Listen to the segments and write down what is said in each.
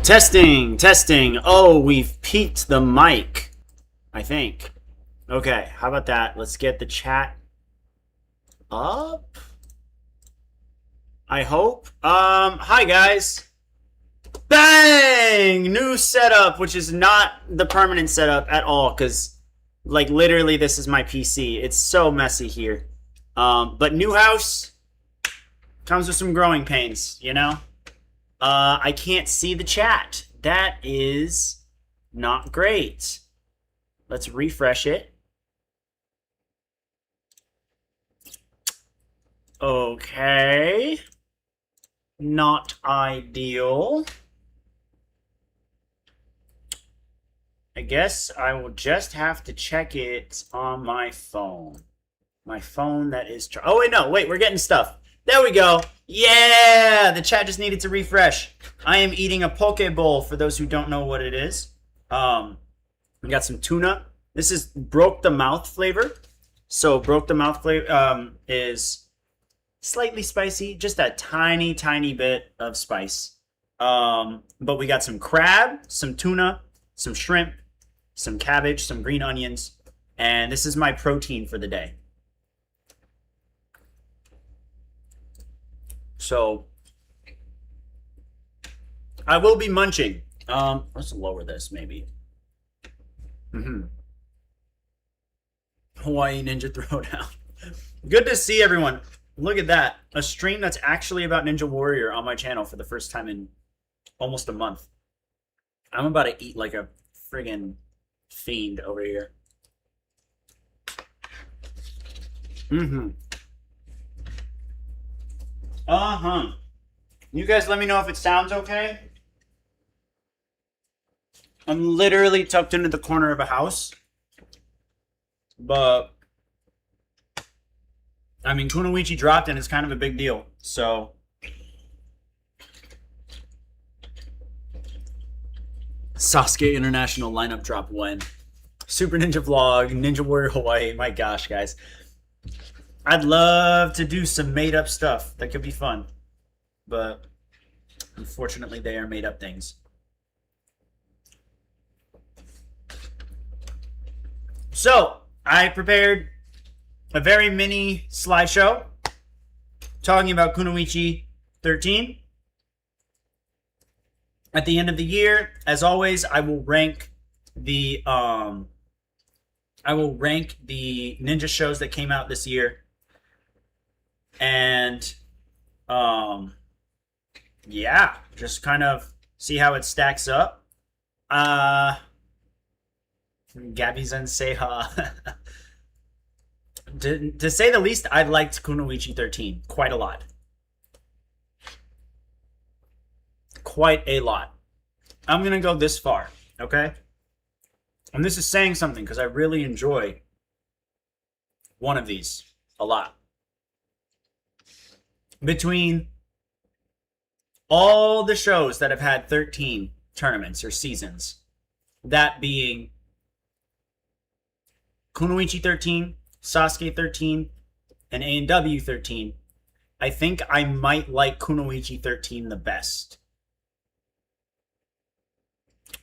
Testing, testing. Oh, we've peaked the mic, I think. Okay, how about that? Let's get the chat up. I hope. Hi guys. Bang! New setup, which is not the permanent setup at all, because like literally this is my PC. It's so messy here. But new house comes with some growing pains, you know? I can't see the chat. That is not great. Let's refresh it. Okay. Not ideal. I guess I will just have to check it on my phone. My phone that is... Oh, wait, no. Wait, we're getting stuff. There we go. Yeah! The chat just needed to refresh. I am eating a poke bowl, for those who don't know what it is. We got some tuna. This is broke the mouth flavor. So broke the mouth flavor is slightly spicy. Just a tiny, tiny bit of spice. But we got some crab, some tuna, some shrimp, some cabbage, some green onions. And this is my protein for the day. So, I will be munching. Let's lower this, maybe. Hawaii Ninja Throwdown. Good to see everyone. Look at that. A stream that's actually about Ninja Warrior on my channel for the first time in almost a month. I'm about to eat like a friggin' fiend over here. You guys let me know if it sounds okay. I'm literally tucked into the corner of a house. But, I mean, Kunoichi dropped and it's kind of a big deal. So, Sasuke International lineup drop when? Super Ninja Vlog, Ninja Warrior Hawaii. My gosh, guys. I'd love to do some made-up stuff. That could be fun. But, unfortunately, they are made-up things. So, I prepared a very mini slideshow talking about Kunoichi 13. At the end of the year, as always, I will rank the ninja shows that came out this year. And yeah, just kind of see how it stacks up. Gabby's and Seha. To say the least, I liked Kunoichi 13 quite a lot. Quite a lot. I'm going to go this far, okay? And this is saying something because I really enjoy one of these a lot. Between all the shows that have had 13 tournaments or seasons, that being Kunoichi 13, Sasuke 13, and A&W 13, I think I might like Kunoichi 13 the best.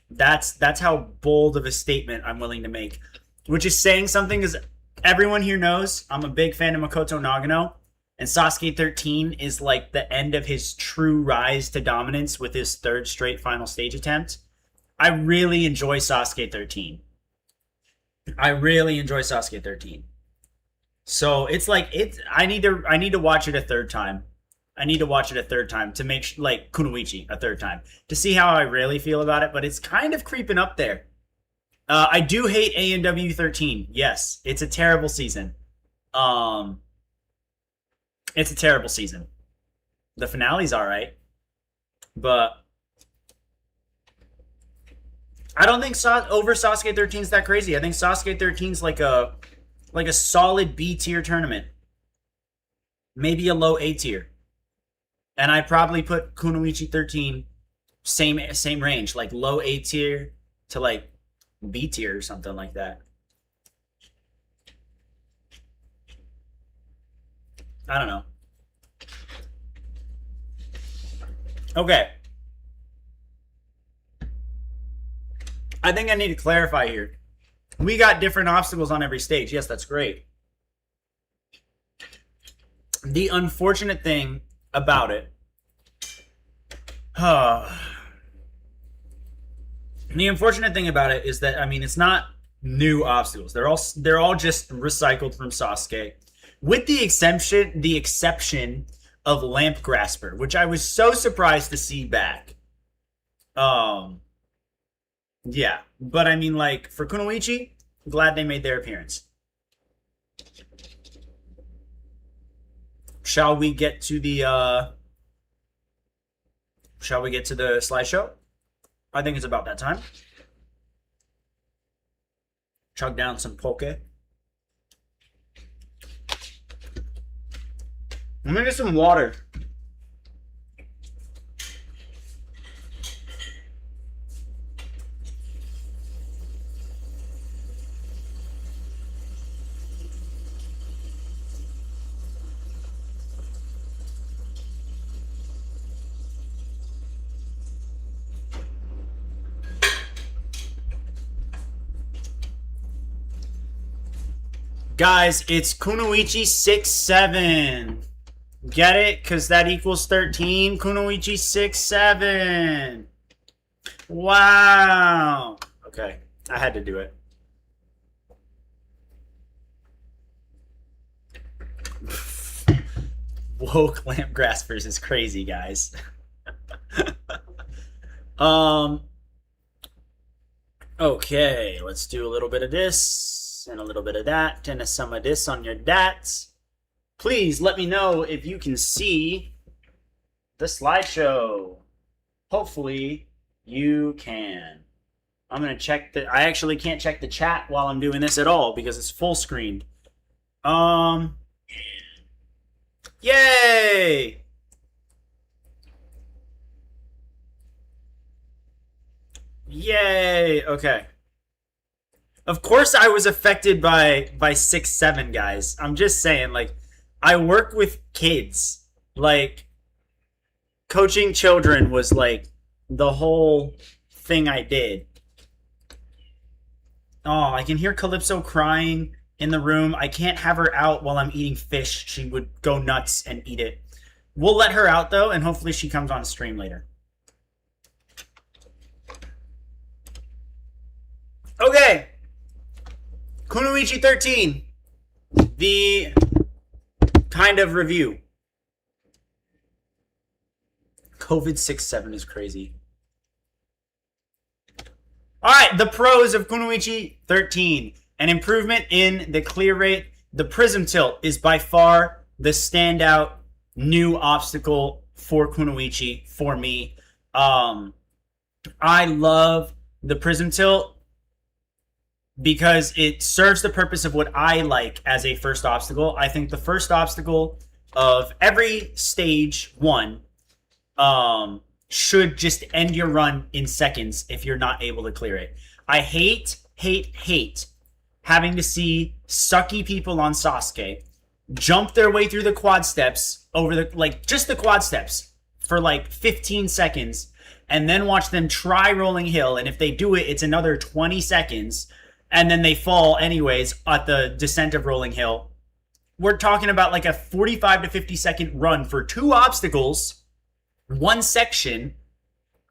That's how bold of a statement I'm willing to make. Which is saying something, because everyone here knows I'm a big fan of Makoto Nagano, and Sasuke 13 is like the end of his true rise to dominance with his third straight final stage attempt. I really enjoy Sasuke 13. I really enjoy Sasuke 13. So it's like I need to watch it a third time. I need to watch it a third time to make like Kunoichi a third time to see how I really feel about it. But it's kind of creeping up there. I do hate A&W 13. Yes, it's a terrible season. It's a terrible season. The finale's all right, but I don't think over Sasuke 13 is that crazy. I think Sasuke 13 is like a solid B tier tournament, maybe a low A tier, and I probably put Kunoichi 13 same range, like low A tier to like B tier or something like that. I don't know. Okay. I think I need to clarify here. We got different obstacles on every stage. Yes, that's great. The unfortunate thing about it, the unfortunate thing about it is that, I mean, it's not new obstacles. They're all just recycled from Sasuke, with the exception of Lamp Grasper, which I was so surprised to see back. Yeah, but I mean, like, for Kunoichi, glad they made their appearance. Shall we get to the slideshow? I think it's about that time. Chug down some poke. I'm gonna get some water. Guys, it's Kunoichi 6-7. Get it? Because that equals 13. Kunoichi 6-7. Wow. Okay. I had to do it. Woke Lamp Graspers is crazy, guys. Okay, let's do a little bit of this and a little bit of that and some of this on your dats. Please let me know if you can see the slideshow. Hopefully you can. I'm gonna check the. I actually can't check the chat while I'm doing this at all because it's full screened. Yay! Yay! Okay. Of course I was affected by 6-7, guys. I'm just saying, like, I work with kids. Like, coaching children was like the whole thing I did. Oh, I can hear Calypso crying in the room. I can't have her out while I'm eating fish. She would go nuts and eat it. We'll let her out though, and hopefully she comes on stream later. Okay. Kunoichi 13. The kind of review. COVID 6-7 is crazy. Alright, the pros of Kunoichi 13. An improvement in the clear rate. The prism tilt is by far the standout new obstacle for Kunoichi for me. I love the prism tilt because it serves the purpose of what I like as a first obstacle. I think the first obstacle of every stage one should just end your run in seconds if you're not able to clear it. I hate having to see sucky people on Sasuke jump their way through the quad steps over the, like, just the quad steps for like 15 seconds and then watch them try rolling hill, and if they do it, it's another 20 seconds and then they fall anyways at the descent of rolling hill. We're talking about like a 45 to 50 second run for two obstacles, one section,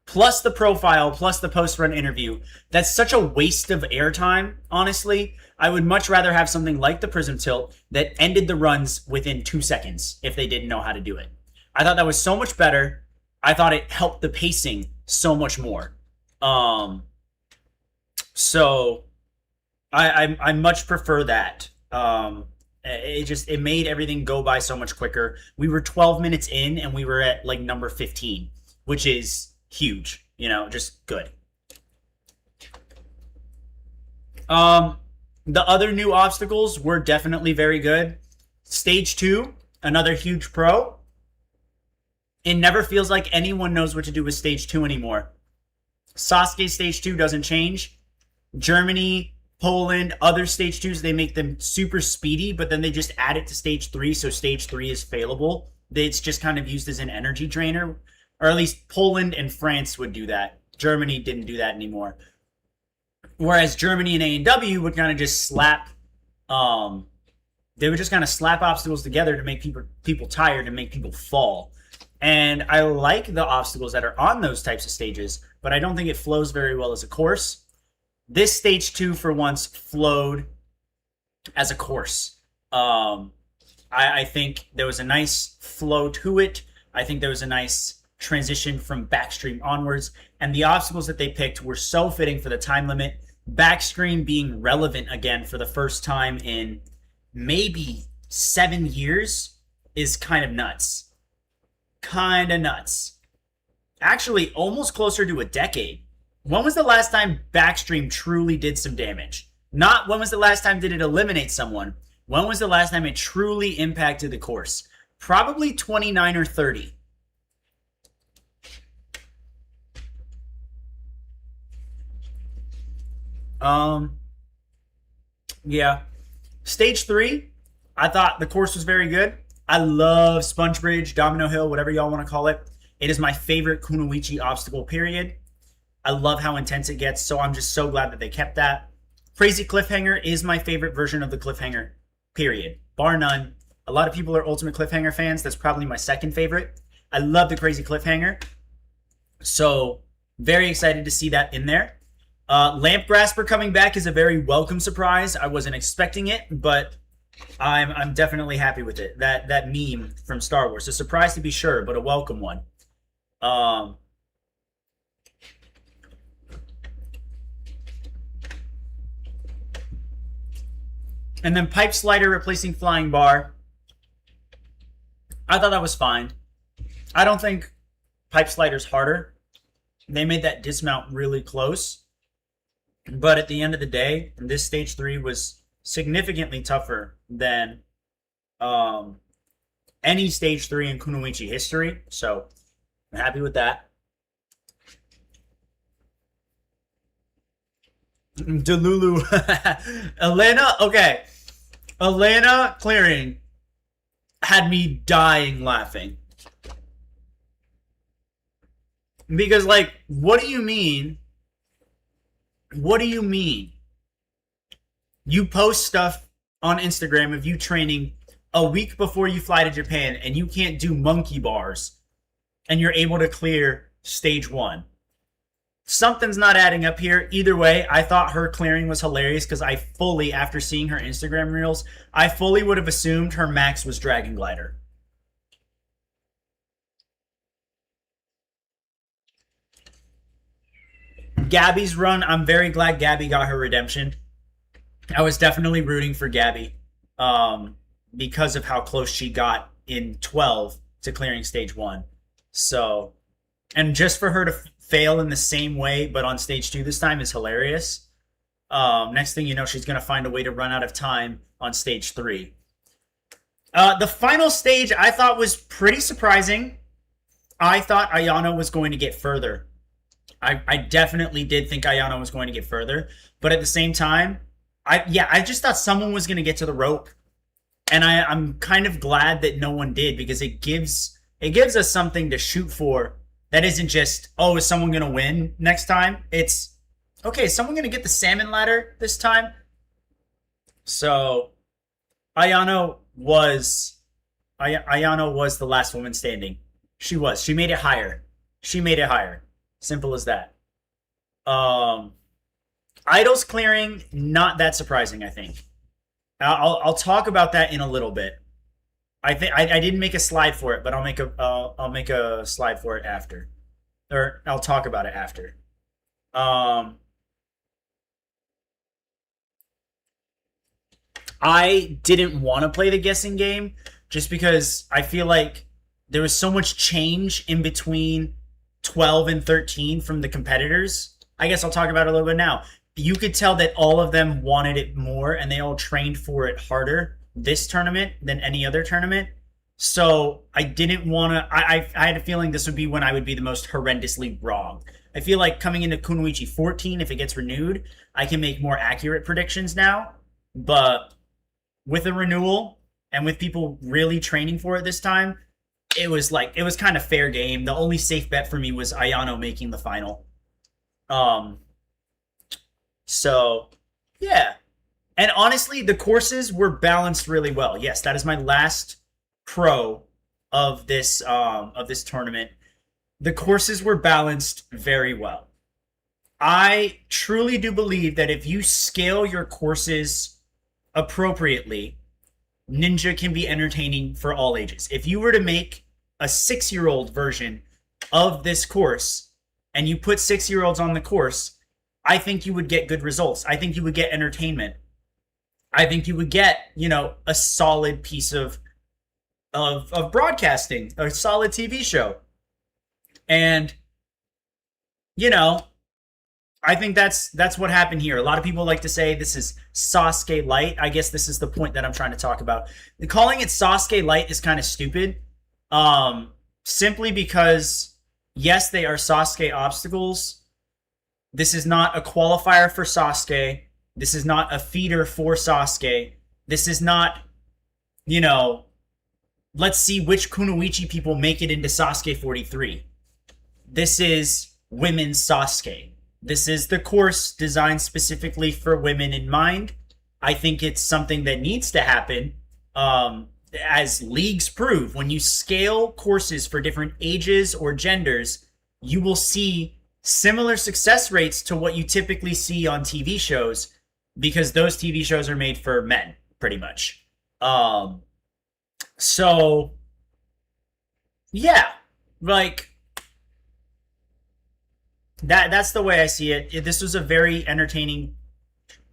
plus the profile, plus the post-run interview. That's such a waste of airtime, honestly. I would much rather have something like the Prism Tilt that ended the runs within 2 seconds if they didn't know how to do it. I thought that was so much better. I thought it helped the pacing so much more. So I much prefer that. It made everything go by so much quicker. We were 12 minutes in and we were at like number 15, which is huge, you know, just good. The other new obstacles were definitely very good. Stage 2, another huge pro. It never feels like anyone knows what to do with stage 2 anymore. Sasuke stage 2 doesn't change. Germany, Poland, other stage 2s, they make them super speedy, but then they just add it to stage 3, so stage 3 is failable. It's just kind of used as an energy drainer. Or at least Poland and France would do that. Germany didn't do that anymore. Whereas Germany and A&W would kind of just slap, um, they would just kind of slap obstacles together to make people tired and make people fall. And I like the obstacles that are on those types of stages, but I don't think it flows very well as a course. This stage 2 for once flowed as a course. I think there was a nice flow to it. I think there was a nice transition from backstream onwards, and the obstacles that they picked were so fitting for the time limit. Backstream being relevant again for the first time in maybe 7 years is kind of nuts. Kind of nuts. Actually, almost closer to a decade. When was the last time backstream truly did some damage? Not when was the last time did it eliminate someone. When was the last time it truly impacted the course? Probably 29 or 30. Yeah. Stage 3, I thought the course was very good. I love Sponge Bridge, Domino Hill, whatever y'all want to call it. It is my favorite Kunoichi obstacle, period. I love how intense it gets, so I'm just so glad that they kept that. Crazy Cliffhanger is my favorite version of the Cliffhanger, period. Bar none. A lot of people are Ultimate Cliffhanger fans. That's probably my second favorite. I love the Crazy Cliffhanger. So, very excited to see that in there. Lamp Grasper coming back is a very welcome surprise. I wasn't expecting it, but I'm definitely happy with it. That meme from Star Wars. A surprise to be sure, but a welcome one. And then Pipe Slider replacing Flying Bar. I thought that was fine. I don't think Pipe Slider's harder. They made that dismount really close. But at the end of the day, this stage 3 was significantly tougher than any stage 3 in Kunoichi history. So I'm happy with that. Delulu. Elena, okay. Elena clearing had me dying laughing. Because, like, what do you mean? What do you mean? You post stuff on Instagram of you training a week before you fly to Japan and you can't do monkey bars and you're able to clear stage 1. Something's not adding up here. Either way, I thought her clearing was hilarious because I fully, after seeing her Instagram reels, I fully would have assumed her max was Dragon Glider. Gabby's run, I'm very glad Gabby got her redemption. I was definitely rooting for Gabby because of how close she got in 12 to clearing stage 1. So, and just for her to fail in the same way, but on stage 2 this time is hilarious. Next thing you know, she's going to find a way to run out of time on stage 3. The final stage I thought was pretty surprising. I thought Ayano was going to get further. I definitely did think Ayano was going to get further, but at the same time, I just thought someone was going to get to the rope, and I'm kind of glad that no one did because it gives us something to shoot for. That isn't just, oh, is someone going to win next time? It's, okay, is someone going to get the salmon ladder this time? So, Ayano was the last woman standing. She was. She made it higher. Simple as that. Idols clearing, not that surprising, I think. I'll talk about that in a little bit. I didn't make a slide for it, but I'll make a slide for it after, or I'll talk about it after. I didn't want to play the guessing game just because I feel like there was so much change in between 12 and 13 from the competitors. I guess I'll talk about it a little bit now. You could tell that all of them wanted it more and they all trained for it harder this tournament than any other tournament. So I didn't want to... I had a feeling this would be when I would be the most horrendously wrong. I feel like coming into Kunoichi 14, if it gets renewed, I can make more accurate predictions now. But with a renewal and with people really training for it this time, it was kind of fair game. The only safe bet for me was Ayano making the final. So, yeah. And honestly, the courses were balanced really well. Yes, that is my last pro of this tournament. The courses were balanced very well. I truly do believe that if you scale your courses appropriately, Ninja can be entertaining for all ages. If you were to make a 6-year-old version of this course and you put 6-year-olds on the course, I think you would get good results. I think you would get entertainment. I think you would get, a solid piece of broadcasting, a solid TV show. And, you know, I think that's what happened here. A lot of people like to say this is Sasuke Light. I guess this is the point that I'm trying to talk about. Calling it Sasuke Light is kind of stupid. Simply because, yes, they are Sasuke obstacles. This is not a qualifier for Sasuke. This is not a feeder for Sasuke. This is not, let's see which Kunoichi people make it into Sasuke 43. This is women's Sasuke. This is the course designed specifically for women in mind. I think it's something that needs to happen. As leagues prove, when you scale courses for different ages or genders, you will see similar success rates to what you typically see on TV shows, because those TV shows are made for men, pretty much. So, yeah, like, that's the way I see it. This was a very entertaining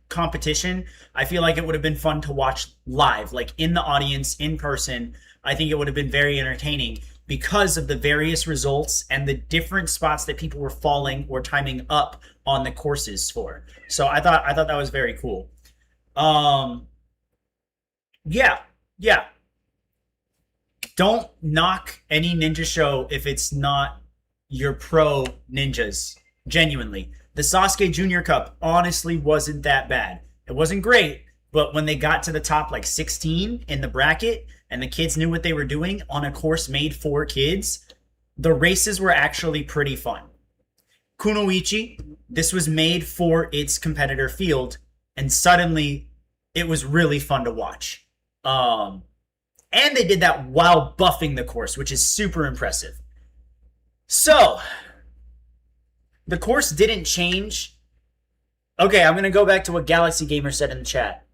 competition. I feel like it would have been fun to watch live, like in the audience, in person. I think it would have been very entertaining because of the various results and the different spots that people were falling or timing up on the courses for. So I thought that was very cool. Yeah. Don't knock any ninja show if it's not your pro ninjas. Genuinely. The Sasuke Junior Cup honestly wasn't that bad. It wasn't great, but when they got to the top like 16 in the bracket and the kids knew what they were doing on a course made for kids, the races were actually pretty fun. Kunoichi, this was made for its competitor field, and suddenly it was really fun to watch. And they did that while buffing the course, which is super impressive. So, the course didn't change. Okay, I'm going to go back to what Galaxy Gamer said in the chat.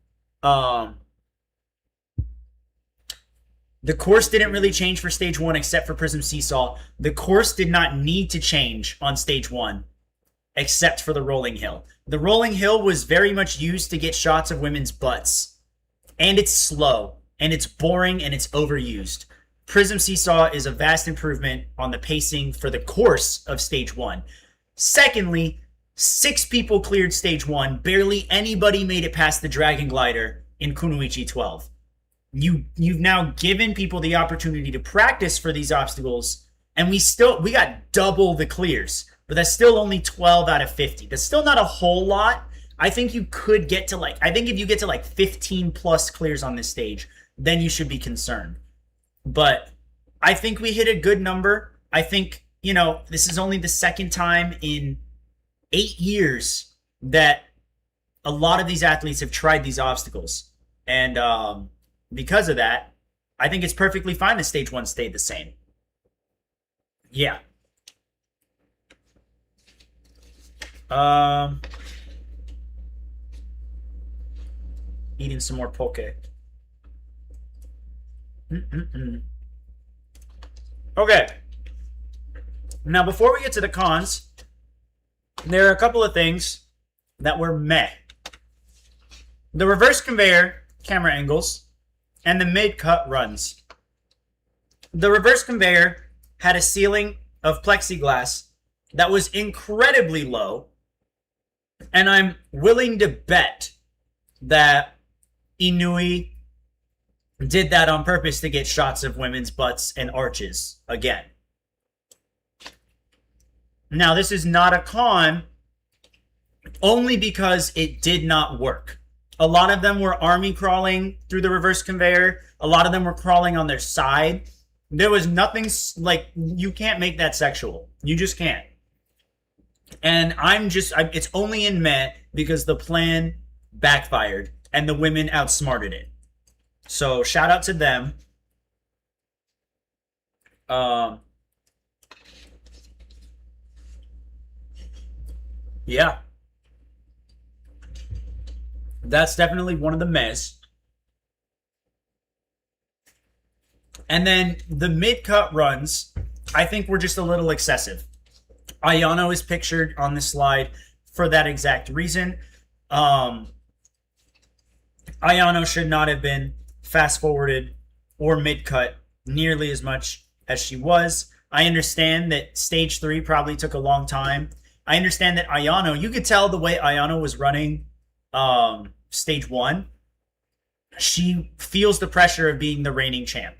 The course didn't really change for Stage 1 except for Prism Seesaw. The course did not need to change on Stage 1 except for the Rolling Hill. The Rolling Hill was very much used to get shots of women's butts. And it's slow, and it's boring, and it's overused. Prism Seesaw is a vast improvement on the pacing for the course of Stage 1. Secondly, 6 people cleared Stage 1. Barely anybody made it past the Dragon Glider in Kunoichi 12. You've now given people the opportunity to practice for these obstacles, and we got double the clears, but that's still only 12 out of 50. That's still not a whole lot. I think you could get to I think if you get to 15 plus clears on this stage, then you should be concerned. But I think we hit a good number. I think, this is only the second time in 8 years that a lot of these athletes have tried these obstacles. And because of that, I think it's perfectly fine that Stage 1 stayed the same. Yeah. Eating some more poke. Okay. Now, before we get to the cons, there are a couple of things that were meh. The reverse conveyor camera angles and the mid-cut runs. The reverse conveyor had a ceiling of plexiglass that was incredibly low, and I'm willing to bet that Inui did that on purpose to get shots of women's butts and arches again. Now, this is not a con, only because it did not work. A lot of them were army crawling through the reverse conveyor. A lot of them were crawling on their side. There was nothing, you can't make that sexual. You just can't. And it's only in Met because the plan backfired and the women outsmarted it. So shout out to them. Um, yeah, that's definitely one of the mess. And then the mid cut runs, I think were just a little excessive. Ayano is pictured on this slide for that exact reason. Um, Ayano should not have been fast forwarded or mid cut nearly as much as she was. I understand that stage 3 probably took a long time. I understand that Ayano, you could tell the way Ayano was running stage 1. She feels the pressure of being the reigning champ.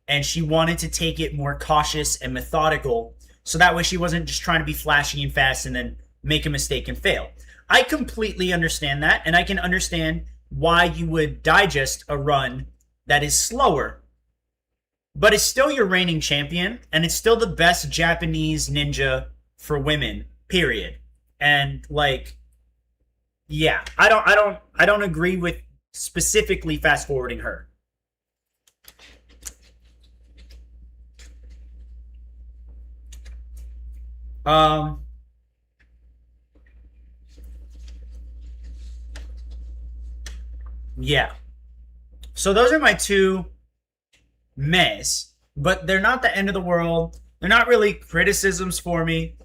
And she wanted to take it more cautious and methodical so that way she wasn't just trying to be flashy and fast and then make a mistake and fail. I completely understand that, and I can understand why you would digest a run that is slower, but it's still your reigning champion, and it's still the best Japanese ninja for women, period. And like, yeah, I don't agree with specifically fast forwarding her. Um, yeah. So those are my two mess, but they're not the end of the world. They're not really criticisms for me.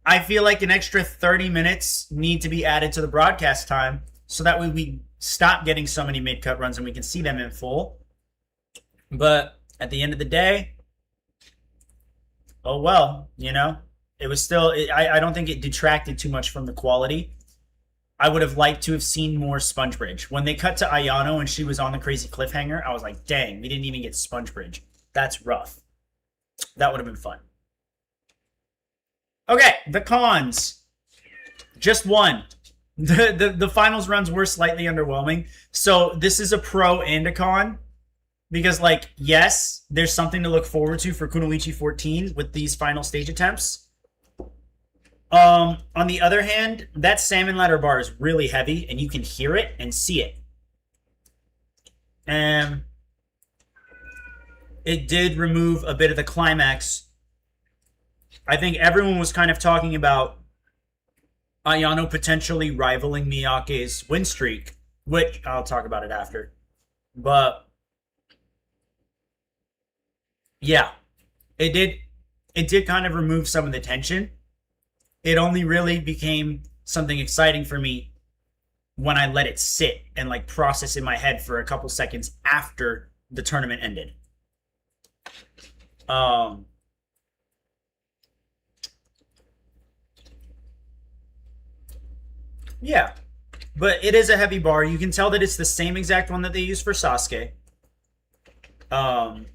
I feel like an extra 30 minutes need to be added to the broadcast time so that way we stop getting so many mid-cut runs and we can see them in full. But at the end of the day, oh well, you know, it was still, I don't think it detracted too much from the quality. I would have liked to have seen more Sponge Bridge. When they cut to Ayano and she was on the crazy cliffhanger, I was like, dang, we didn't even get Sponge Bridge. That's rough. That would have been fun. Okay, the cons. Just one. The finals runs were slightly underwhelming. So this is a pro and a con. Because, like, yes, there's something to look forward to for Kunoichi 14 with these final stage attempts. On the other hand, that salmon ladder bar is really heavy, and you can hear it and see it. And it did remove a bit of the climax. I think everyone was kind of talking about Ayano potentially rivaling Miyake's win streak, which I'll talk about it after. But yeah, it did kind of remove some of the tension. It only really became something exciting for me when I let it sit and like process in my head for a couple seconds after the tournament ended. Yeah, but it is a heavy bar. You can tell that it's the same exact one that they used for Sasuke. Um,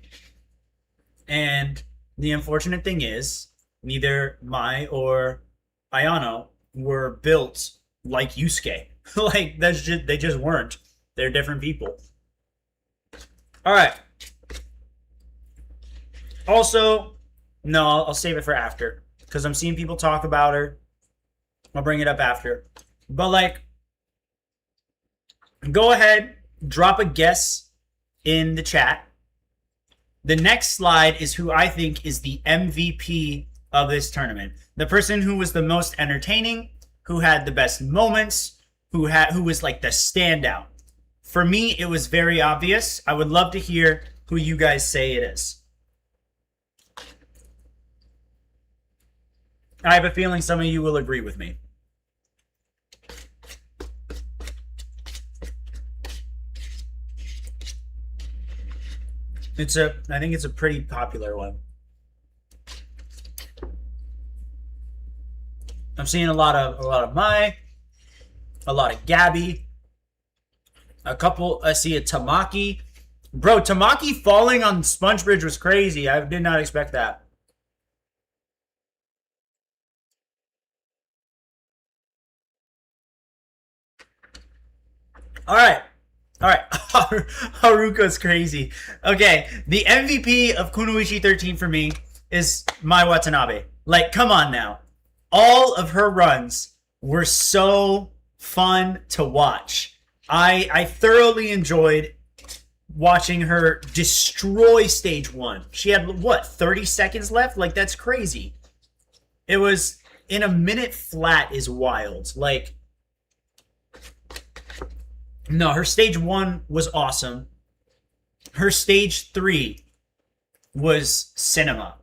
and the unfortunate thing is, neither Mai or Ayano were built like Yusuke. Like they just weren't. They're different people. All right. Also, no, I'll save it for after because I'm seeing people talk about her. I'll bring it up after. But like, go ahead, drop a guess in the chat. The next slide is who I think is the MVP of this tournament. The person who was the most entertaining, who had the best moments, who was like the standout. For me, it was very obvious. I would love to hear who you guys say it is. I have a feeling some of you will agree with me. I think it's a pretty popular one. I'm seeing a lot of Mai, a lot of Gabby, a couple. I see a Tamaki. Bro, Tamaki falling on Sponge Bridge was crazy. I did not expect that. All right. All right. Haruka's crazy. Okay. The MVP of Kunoichi 13 for me is Mai Watanabe. Like, come on now. all of her runs were so fun to watch. I thoroughly enjoyed watching her destroy stage 1. She had, what, 30 seconds left? Like, that's crazy. It was in a minute flat is wild. Like, no, her stage 1 was awesome. Her stage 3 was cinema.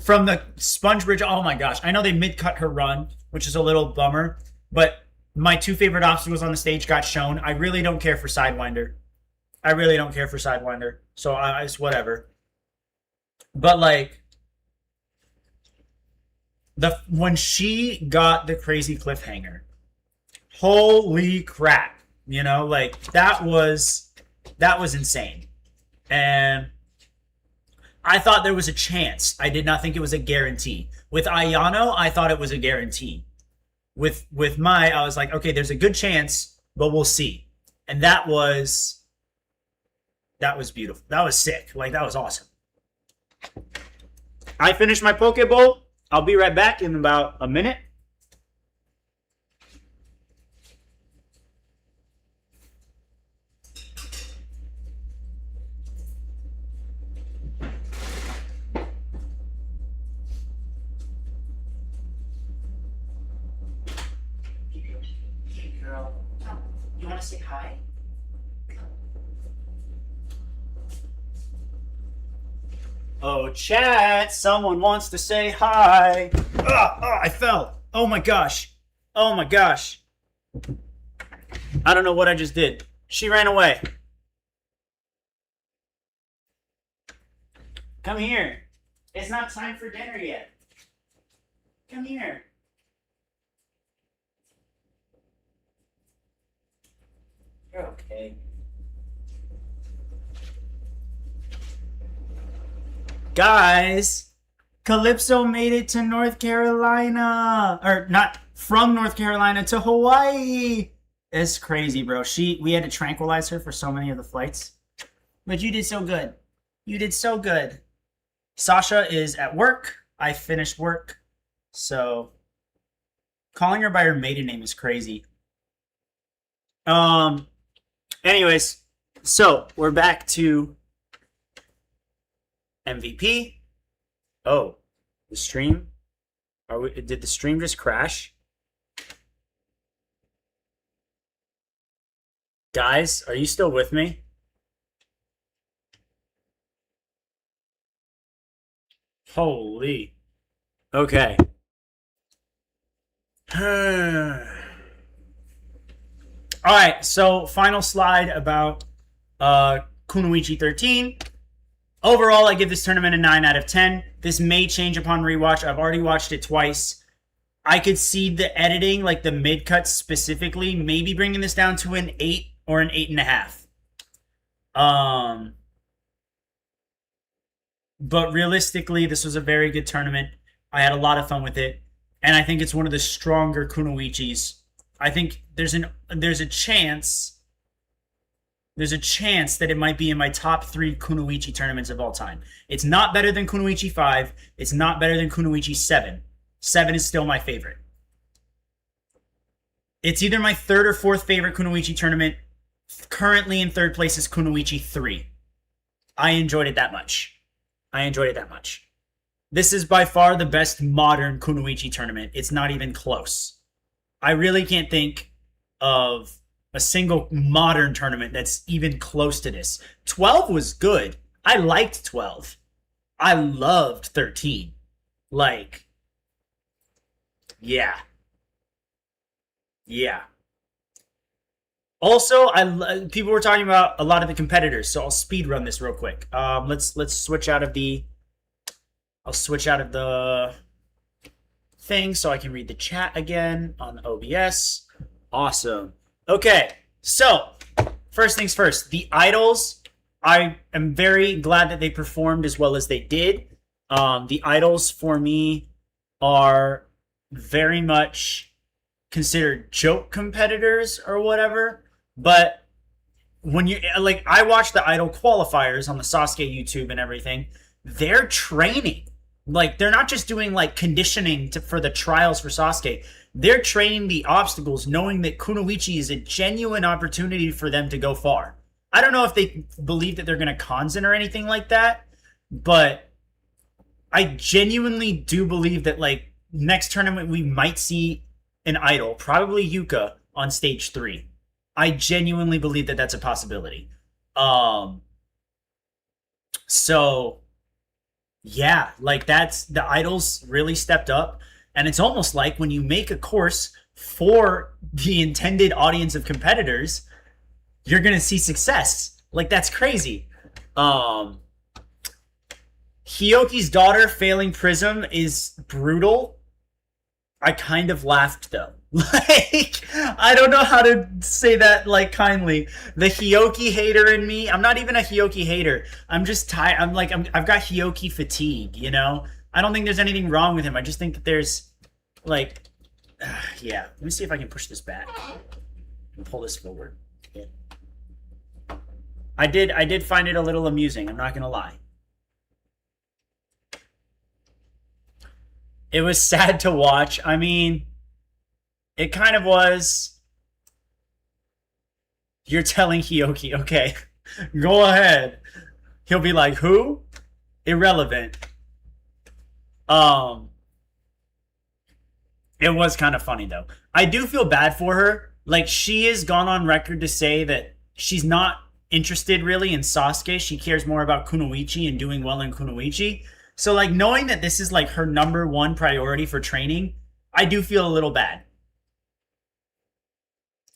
From the sponge bridge, oh my gosh. I know they mid-cut her run, which is a little bummer, but my 2 favorite obstacles on the stage got shown. I really don't care for Sidewinder. So it's whatever. But like, when she got the crazy cliffhanger, holy crap. You know, like that was insane. And I thought there was a chance. I did not think it was a guarantee. With Ayano, I thought it was a guarantee. With Mai, I was like, okay, there's a good chance, but we'll see. And that was beautiful. That was sick. Like, that was awesome. I finished my Pokeball. I'll be right back in about a minute. You want to say hi? Oh, chat, someone wants to say hi. I fell. Oh my gosh. I don't know what I just did. She ran away. Come here. It's not time for dinner yet. Come here. You're okay. Guys, Calypso made it to North Carolina. Or not from North Carolina to Hawaii. It's crazy, bro. We had to tranquilize her for so many of the flights. But you did so good. Sasha is at work. I finished work. So calling her by her maiden name is crazy. Anyways, so we're back to MVP. Oh, the stream. Did the stream just crash? Guys, are you still with me? Holy. Okay. All right, so final slide about Kunoichi 13. Overall, I give this tournament a 9 out of 10. This may change upon rewatch. I've already watched it twice. I could see the editing, like the mid-cuts specifically, maybe bringing this down to an 8 or an 8.5. But realistically, this was a very good tournament. I had a lot of fun with it. And I think it's one of the stronger Kunoichis. I think there's a chance that it might be in my top 3 Kunoichi tournaments of all time. It's not better than Kunoichi 5. It's not better than Kunoichi 7. 7 is still my favorite. It's either my 3rd or 4th favorite Kunoichi tournament. Currently in 3rd place is Kunoichi 3. I enjoyed it that much. This is by far the best modern Kunoichi tournament. It's not even close. I really can't think of a single modern tournament that's even close to this. 12 was good. I liked 12. I loved 13. Like, yeah. Also, people were talking about a lot of the competitors, so I'll speed run this real quick. Let's switch out of the. I'll switch out of the thing so I can read the chat again on OBS. Awesome. Okay, so first things first. The idols. I am very glad that they performed as well as they did. The idols for me are very much considered joke competitors or whatever. But when you like, I watched the idol qualifiers on the Sasuke YouTube and everything. They're training. Like they're not just doing like conditioning for the trials for Sasuke. They're training the obstacles knowing that Kunoichi is a genuine opportunity for them to go far. I don't know if they believe that they're going to Kanzen or anything like that, but I genuinely do believe that like next tournament we might see an idol, probably Yuka, on stage 3. I genuinely believe that that's a possibility. Um, so yeah, like that's the idols really stepped up, and it's almost like when you make a course for the intended audience of competitors, you're gonna see success. Like that's crazy. Um, Hyoki's daughter failing Prism is brutal. I kind of laughed though. Like, I don't know how to say that like kindly. The Hyoki hater in me. I'm not even a Hyoki hater. I'm just tired. I've got Hyoki fatigue. You know. I don't think there's anything wrong with him. I just think that there's like, yeah. Let me see if I can push this back and pull this forward. Yeah. I did find it a little amusing. I'm not gonna lie. It was sad to watch. I mean, it kind of was. You're telling Hyoki, okay, go ahead. He'll be like, who? Irrelevant. Um, it was kind of funny though. I do feel bad for her. Like she has gone on record to say that she's not interested really in Sasuke. She cares more about Kunoichi and doing well in Kunoichi. So like knowing that this is like her number one priority for training, I do feel a little bad.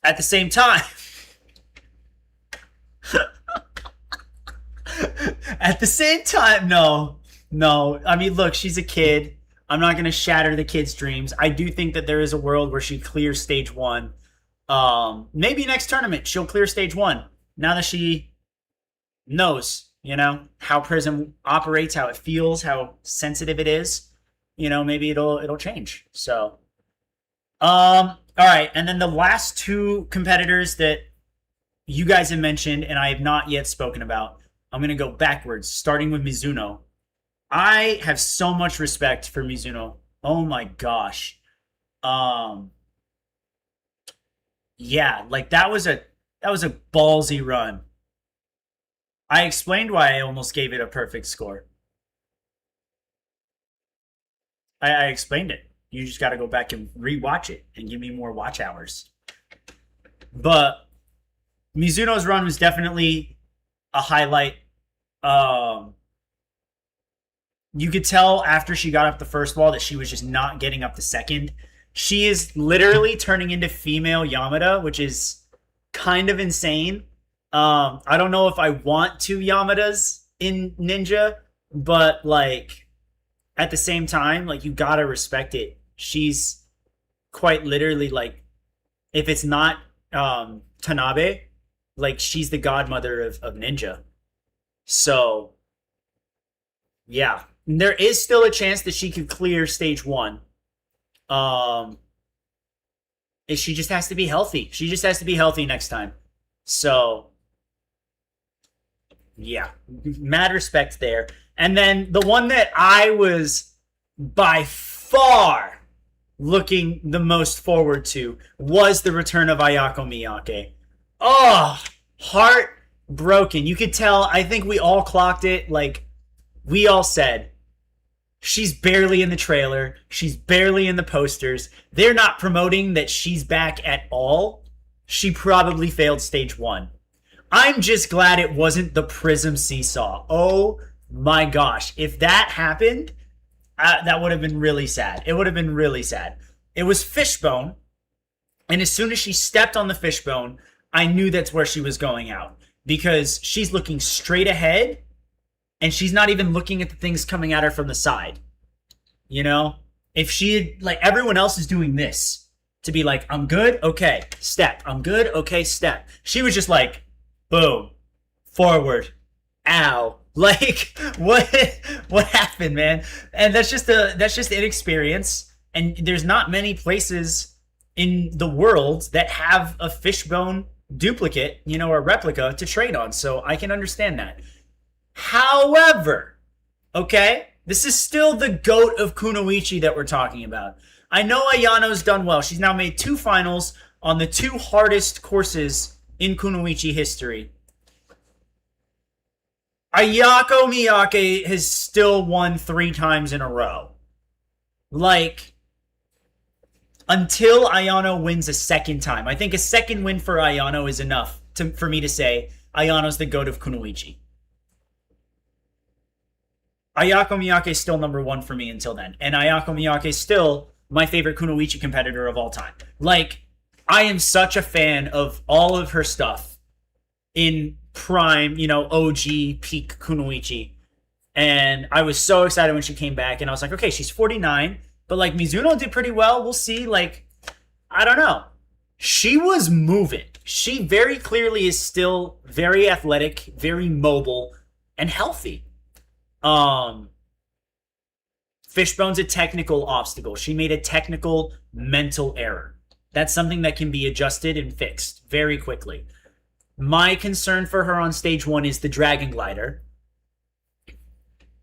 At the same time, no. I mean, look, she's a kid. I'm not going to shatter the kid's dreams. I do think that there is a world where she clears stage 1. Maybe next tournament she'll clear stage 1. Now that she knows, you know, how Prism operates, how it feels, how sensitive it is, you know, maybe it'll change. So, all right, and then the last 2 competitors that you guys have mentioned and I have not yet spoken about, I'm going to go backwards, starting with Mizuno. I have so much respect for Mizuno. Oh my gosh. Yeah, like that was a ballsy run. I explained why I almost gave it a perfect score. I explained it. You just got to go back and rewatch it and give me more watch hours. But Mizuno's run was definitely a highlight. You could tell after she got up the first wall that she was just not getting up the second. She is literally turning into female Yamada, which is kind of insane. I don't know if I want 2 Yamadas in Ninja, but like at the same time, like you gotta respect it. She's quite literally like, if it's not Tanabe, like she's the godmother of Ninja. So yeah, there is still a chance that she could clear stage 1. She just has to be healthy. She just has to be healthy next time. So yeah, mad respect there. And then the one that I was by far looking the most forward to was the return of Ayako Miyake. Oh, heartbroken. You could tell, I think we all clocked it. Like, we all said, she's barely in the trailer. She's barely in the posters. They're not promoting that she's back at all. She probably failed stage 1. I'm just glad it wasn't the Prism Seesaw. Oh my gosh. If that happened, that would have been really sad. It would have been really sad. It was Fishbone. And as soon as she stepped on the Fishbone, I knew that's where she was going out. Because she's looking straight ahead. And she's not even looking at the things coming at her from the side. You know? If she had, like, everyone else is doing this. To be like, I'm good, okay, step. I'm good, okay, step. She was just like, boom, forward, ow. Like, what happened, man? And that's just inexperience. And there's not many places in the world that have a Fishbone duplicate, you know, or replica to trade on. So I can understand that. However, okay, This is still the GOAT of Kunoichi that we're talking about. I know Ayano's done well. She's now made 2 finals on the 2 hardest courses in Kunoichi history. Ayako Miyake has still won 3 times in a row. Like, until Ayano wins a second time. I think a second win for Ayano is enough for me to say Ayano's the GOAT of Kunoichi. Ayako Miyake is still number 1 for me until then. And Ayako Miyake is still my favorite Kunoichi competitor of all time. Like, I am such a fan of all of her stuff in prime, OG peak Kunoichi. And I was so excited when she came back. And I was like, okay, she's 49. But, like, Mizuno did pretty well. We'll see. Like, I don't know. She was moving. She very clearly is still very athletic, very mobile, and healthy. Fishbone's a technical obstacle. She made a technical mental error. That's something that can be adjusted and fixed very quickly. My concern for her on stage 1 is the Dragon Glider.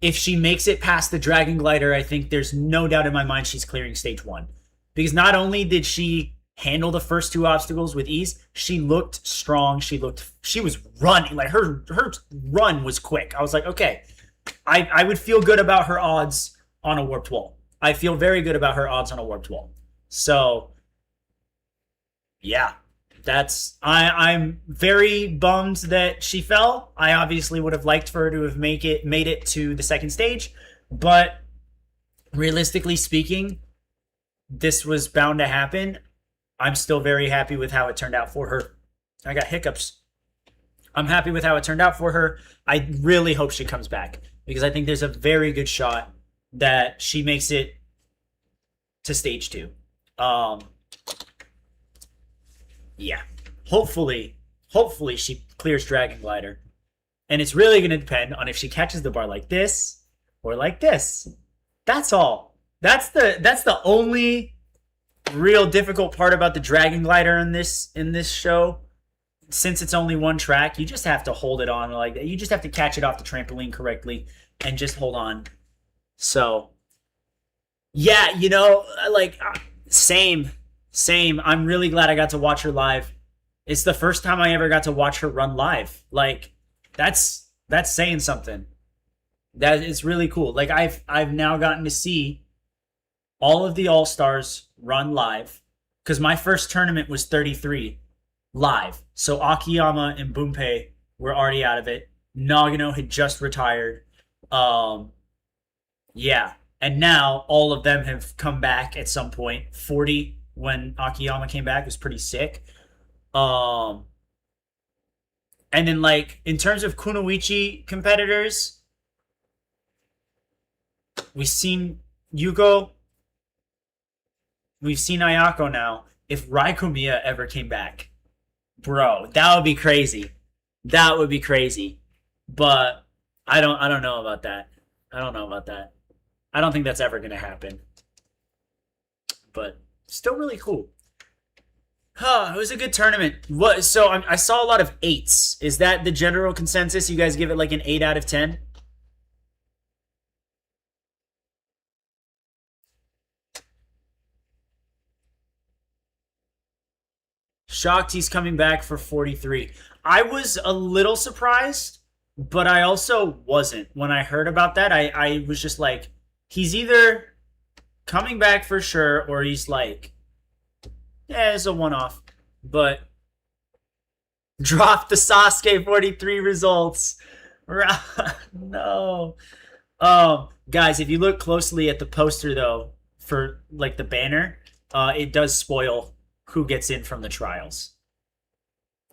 If she makes it past the Dragon Glider, I think there's no doubt in my mind she's clearing stage 1. Because not only did she handle the first 2 obstacles with ease, she looked strong. She was running. Like, her run was quick. I was like, okay, I would feel good about her odds on a warped wall. I feel very good about her odds on a warped wall. So, yeah. I'm very bummed that she fell. I obviously would have liked for her to have made it to the second stage, but realistically speaking, this was bound to happen. I'm still very happy with how it turned out for her. I got hiccups. I'm happy with how it turned out for her. I really hope she comes back because I think there's a very good shot that she makes it to stage 2. Yeah. Hopefully she clears Dragon Glider. And it's really going to depend on if she catches the bar like this or like this. That's all. That's the only real difficult part about the Dragon Glider in this show. Since it's only one track, you just have to hold it on like that. You just have to catch it off the trampoline correctly and just hold on. So, yeah, same. I'm really glad I got to watch her live. It's the first time I ever got to watch her run live. Like, that's saying something. That is really cool. Like, I've now gotten to see all of the All-Stars run live because my first tournament was 33 live. So Akiyama and Bunpei were already out of it. Nagano had just retired. Yeah. And now all of them have come back at some point. 40 when Akiyama came back was pretty sick. And then, like, in terms of Kunoichi competitors, we've seen Yuko. We've seen Ayako now. If Raikumiya ever came back, bro, that would be crazy. That would be crazy. But I don't know about that. I don't think that's ever going to happen. But still really cool. It was a good tournament. So I saw a lot of 8s. Is that the general consensus? You guys give it like an 8 out of 10? Shocked he's coming back for 43. I was a little surprised, but I also wasn't. When I heard about that, I was just like, he's either coming back for sure or he's like, yeah, it's a one-off. But drop the Sasuke 43 results. No. Guys, if you look closely at the poster, though, for like the banner, it does spoil who gets in from the trials.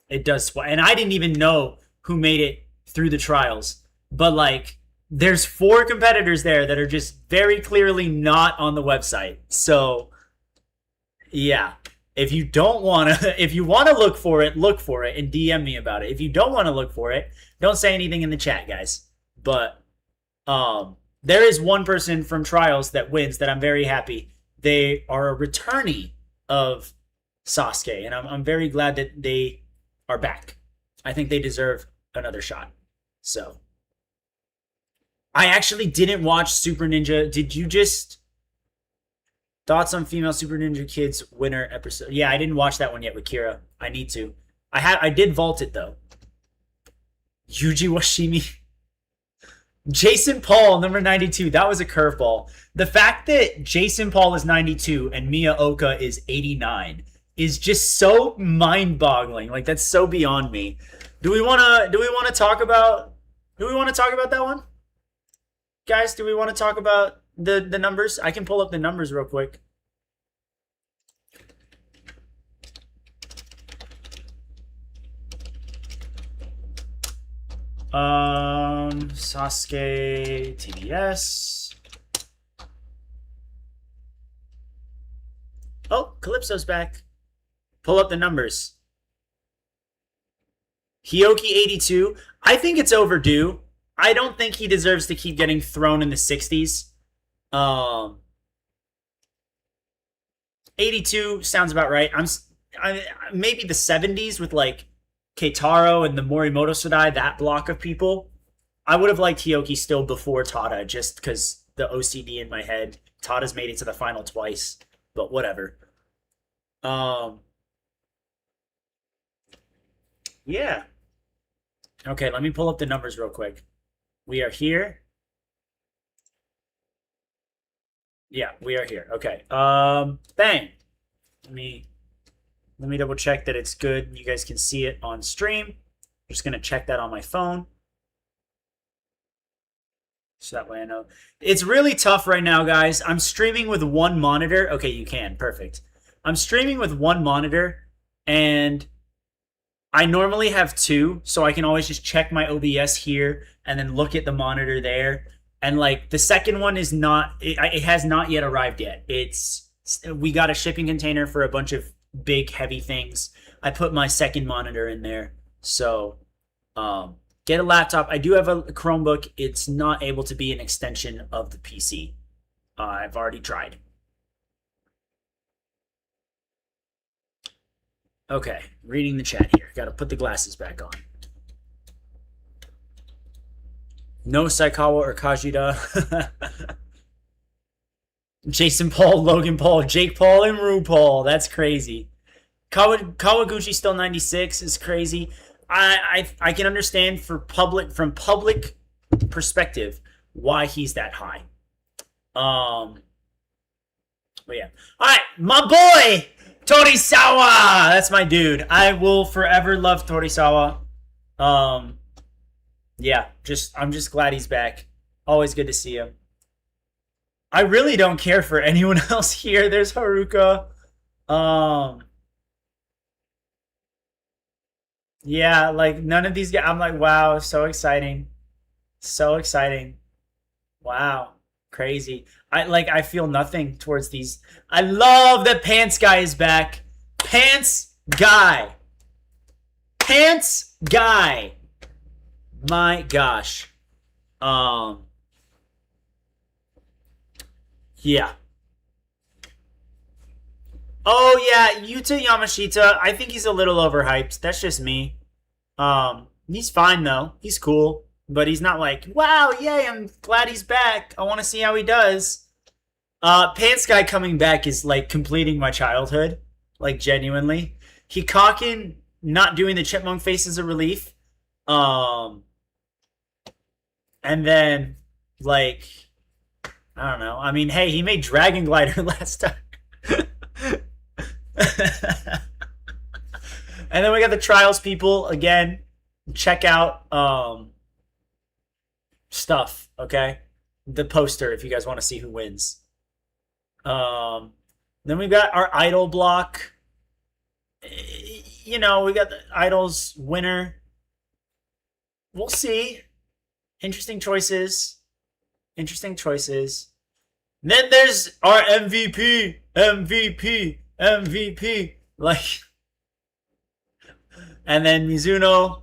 It does spoil. And I didn't even know who made it through the trials. But, like, there's 4 competitors there that are just very clearly not on the website. So, yeah. If you want to look for it and DM me about it. If you don't want to look for it, don't say anything in the chat, guys. But there is one person from trials that wins that I'm very happy. They are a returnee of Sasuke, and I'm very glad that they are back. I think they deserve another shot. So, I actually didn't watch Super Ninja. Did you just thoughts on female Super Ninja Kids winner episode? Yeah, I didn't watch that one yet with Kira. I need to. I did vault it though. Yuji Washimi. Jason Paul, number 92. That was a curveball. The fact that Jason Paul is 92 and Miyaoka is 89 is just so mind-boggling. Like that's so beyond me. Do we want to talk about that one? Guys, do we want to talk about the numbers? I can pull up the numbers real quick. Sasuke TBS. Oh, Calypso's back. Pull up the numbers. Hioki 82. I think it's overdue. I don't think he deserves to keep getting thrown in the 60s. 82 sounds about right. Maybe the 70s with like Keitaro and the Morimoto Sodai, that block of people. I would have liked Hioki still before Tada, just because the OCD in my head. Tada's made it to the final twice, but whatever. Yeah. Okay, let me pull up the numbers real quick. We are here. Yeah, we are here. Okay. Bang. Let me double check that it's good. You guys can see it on stream. I'm just gonna check that on my phone. So that way I know. It's really tough right now, guys. I'm streaming with one monitor. Okay, you can. Perfect. I'm streaming with one monitor, and I normally have two, so I can always just check my OBS here and then look at the monitor there. And like the second one is not, it has not yet arrived yet. We got a shipping container for a bunch of big heavy things. I put my second monitor in there. So get a laptop. I do have a Chromebook. It's not able to be an extension of the PC. I've already tried. Okay, reading the chat here. Got to put the glasses back on. No Saikawa or Kajita. Jason Paul, Logan Paul, Jake Paul, and RuPaul. That's crazy. Kawaguchi still 96 is crazy. I can understand from public perspective why he's that high. But yeah. All right, my boy Torisawa. That's my dude. I will forever love Torisawa. Yeah, I'm just glad he's back. Always good to see him. I really don't care for anyone else here. There's Haruka. Yeah, like none of these guys. I'm like, wow, so exciting. So exciting. Wow. Crazy. I feel nothing towards these. I love that Pants Guy is back. Pants Guy. Pants Guy. My gosh. Yeah. Oh yeah, Yuta Yamashita. I think he's a little overhyped. That's just me. He's fine though. He's cool, but he's not like, wow, yay! I'm glad he's back. I want to see how he does. Pants Guy coming back is like completing my childhood, like genuinely. Hikakin not doing the chipmunk face is a relief. And then like, I don't know. I mean, hey, he made Dragon Glider last time. And then we got the Trials people again. Check out stuff, okay? The poster if you guys want to see who wins. Then we got our idol block. You know, we got the idols winner. We'll see. Interesting choices. Interesting choices. Then there's our MVP. Like, and then Mizuno,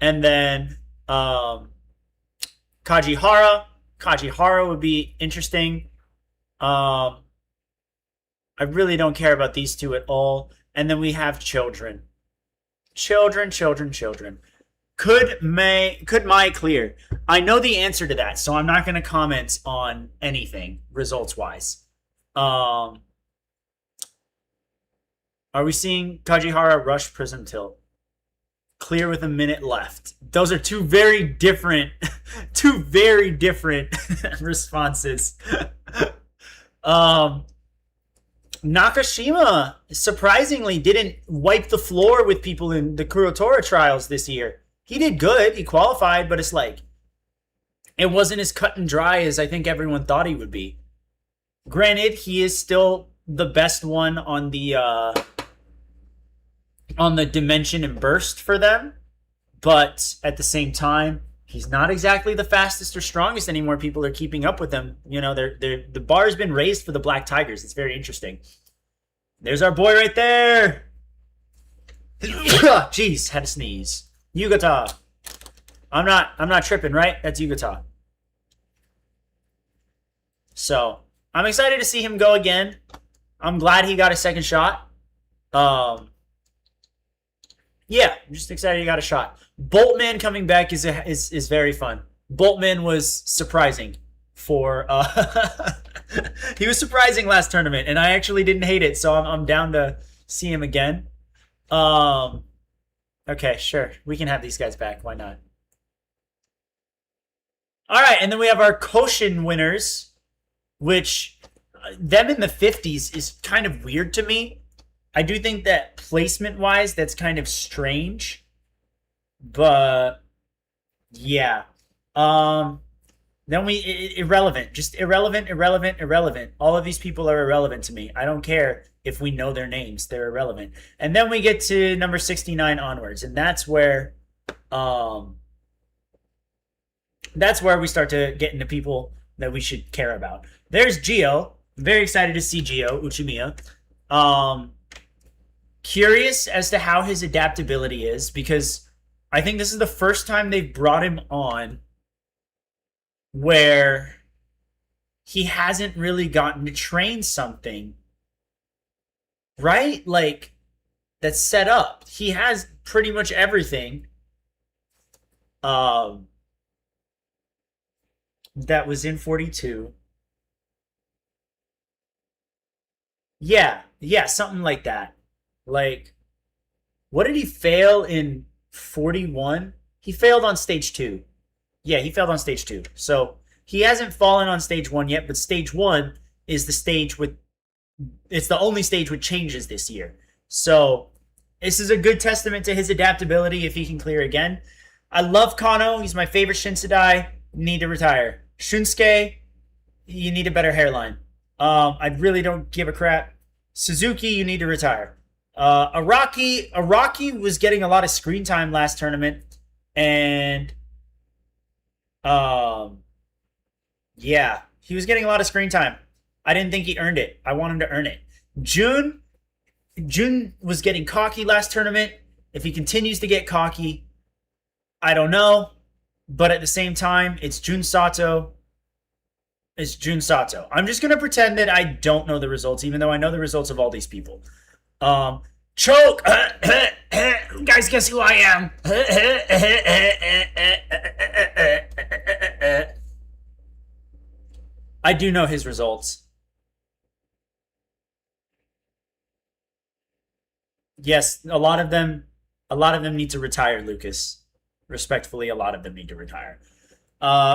and then Kajihara. Kajihara would be interesting. I really don't care about these two at all. And then we have children. Children. Could Mai clear? I know the answer to that, so I'm not going to comment on anything results wise. Um, are we seeing Kajihara rush Prism Tilt? Clear with a minute left. Those are two very different, two very different responses. um, Nakashima surprisingly didn't wipe the floor with people in the Kurotora trials this year. He did good. He qualified, but it's like it wasn't as cut and dry as I think everyone thought he would be. Granted, he is still the best one on the dimension and burst for them, but at the same time, he's not exactly the fastest or strongest anymore. People are keeping up with them. You know, the bar has been raised for the Black Tigers. It's very interesting. There's our boy right there. Jeez, had to sneeze. Yugata. I'm not tripping, right? That's Yugata. So I'm excited to see him go again. I'm glad he got a second shot. Yeah, I'm just excited he got a shot. Boltman coming back is very fun. Boltman was surprising for he was surprising last tournament, and I actually didn't hate it, so I'm down to see him again. Okay, sure, we can have these guys back. Why not? All right, and then we have our Koshin winners, which them in the 50s is kind of weird to me. I do think that placement-wise, that's kind of strange. But, yeah. Then irrelevant. Just irrelevant. All of these people are irrelevant to me. I don't care if we know their names. They're irrelevant. And then we get to number 69 onwards. And that's where we start to get into people that we should care about. There's Gio. I'm very excited to see Gio Uchimiya. Curious as to how his adaptability is, because I think this is the first time they've brought him on where he hasn't really gotten to train something, right? Like, that's set up. He has pretty much everything that was in 42. Yeah, something like that. Like, what did he fail in 41? He failed on stage 2. Yeah, he failed on stage 2. So he hasn't fallen on stage 1 yet, but stage 1 is the stage with, it's the only stage with changes this year. So this is a good testament to his adaptability if he can clear again. I love Kano. He's my favorite Shinsadai. Need to retire. Shunsuke, you need a better hairline. I really don't give a crap. Suzuki, you need to retire. Araki was getting a lot of screen time last tournament, and yeah, he was getting a lot of screen time. I didn't think he earned it. I want him to earn it. Jun was getting cocky last tournament. If he continues to get cocky, I don't know, but at the same time, it's Jun Sato. It's Jun Sato. I'm just gonna pretend that I don't know the results, even though I know the results of all these people. Choke! Guys, guess who I am? I do know his results. Yes, a lot of them need to retire, Lucas. Respectfully, a lot of them need to retire.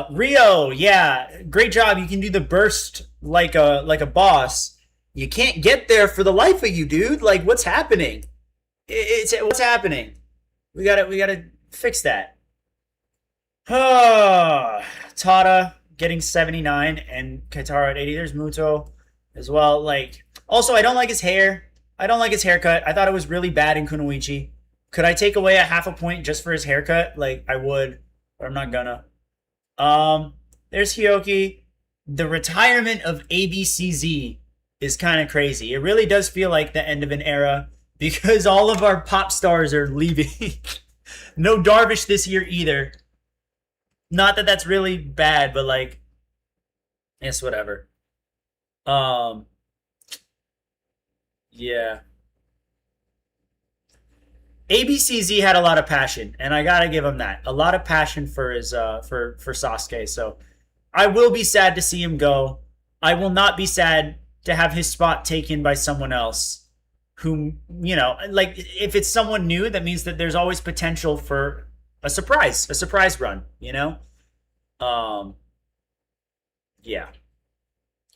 Rio, yeah, great job. You can do the burst like a boss. You can't get there for the life of you, dude. Like, what's happening? What's happening? We gotta fix that. Tada getting 79 and Kaitara at 80. There's Muto as well. Like, also, I don't like his hair. I don't like his haircut. I thought it was really bad in Kunoichi. Could I take away a half a point just for his haircut? Like, I would, but I'm not gonna. There's Hyoki. The retirement of ABCZ is kind of crazy. It really does feel like the end of an era because all of our pop stars are leaving. No Darvish this year either. Not that that's really bad, but like, it's whatever. Yeah. ABCZ had a lot of passion, and I gotta give him that. A lot of passion for his for Sasuke. So I will be sad to see him go. I will not be sad to have his spot taken by someone else. Who, like if it's someone new, that means that there's always potential for a surprise run. Um, yeah.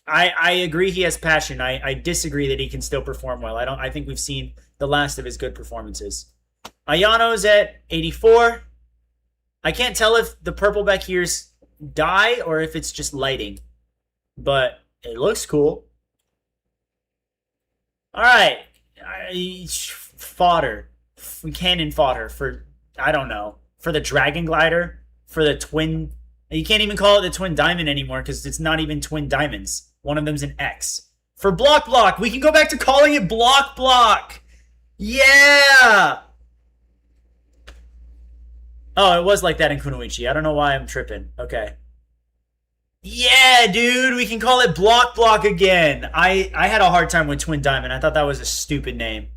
I agree he has passion. I disagree that he can still perform well. I think we've seen the last of his good performances. Ayano's at 84. I can't tell if the purple back here's dye or if it's just lighting, but it looks cool. All right, fodder, cannon fodder for I don't know for the dragon glider for the twin. You can't even call it the twin diamond anymore because it's not even twin diamonds. One of them's an X. For block block, we can go back to calling it block block. Yeah. Oh, it was like that in Kunoichi. I don't know why I'm tripping. Okay. Yeah, dude, we can call it block block again. I had a hard time with twin diamond. I thought that was a stupid name.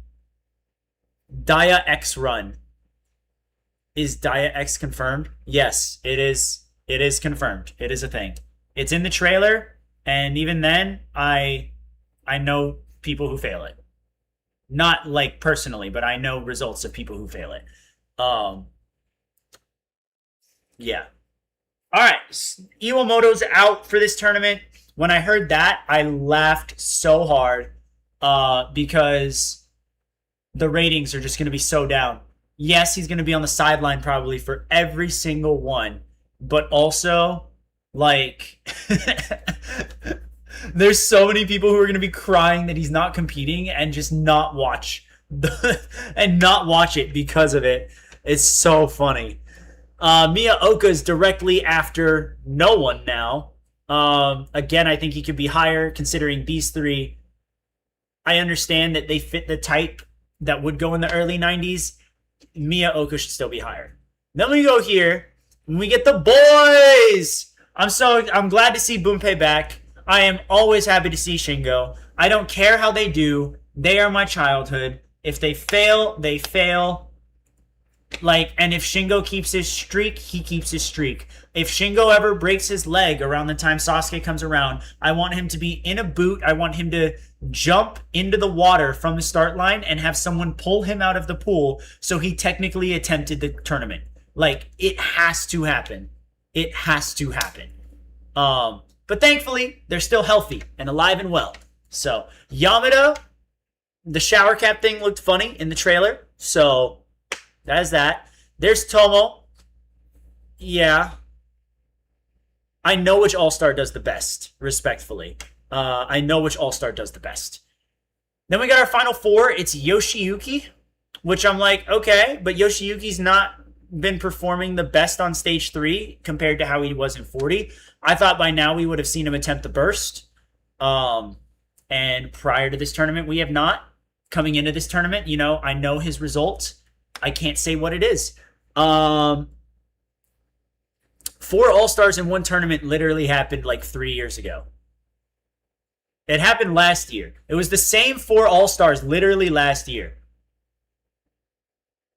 Dia X run. Is Dia X confirmed? Yes, it is. It is confirmed. It is a thing. It's in the trailer, and even then, I know people who fail it. Not like personally, but I know results of people who fail it. Um, yeah. All right, Iwamoto's out for this tournament. When I heard that, I laughed so hard because the ratings are just going to be so down. Yes, he's going to be on the sideline probably for every single one, but also, like, there's so many people who are going to be crying that he's not competing and just not watch and not watch it because of it. It's so funny. Miyaoka's directly after no one now. Again, I think he could be higher considering these three. I understand that they fit the type that would go in the early 90s. Miyaoka should still be higher. Then we go here and we get the boys. I'm glad to see Bunpei back. I am always happy to see Shingo. I don't care how they do. They are my childhood. If they fail, they fail. And if Shingo keeps his streak, he keeps his streak. If Shingo ever breaks his leg around the time Sasuke comes around, I want him to be in a boot. I want him to jump into the water from the start line and have someone pull him out of the pool so he technically attempted the tournament. It has to happen. It has to happen. But thankfully, they're still healthy and alive and well. So, Yamada, the shower cap thing looked funny in the trailer. So, that is that. There's Tomo. Yeah. I know which All-Star does the best, respectfully. I know which All-Star does the best. Then we got our final four. It's Yoshiyuki, which I'm like, okay, but Yoshiyuki's not been performing the best on stage 3 compared to how he was in 40. I thought by now we would have seen him attempt the burst. And prior to this tournament, we have not. Coming into this tournament, I know his results. I can't say what it is. 4 All-Stars in one tournament literally happened 3 years ago. It happened last year. It was the same 4 All-Stars literally last year.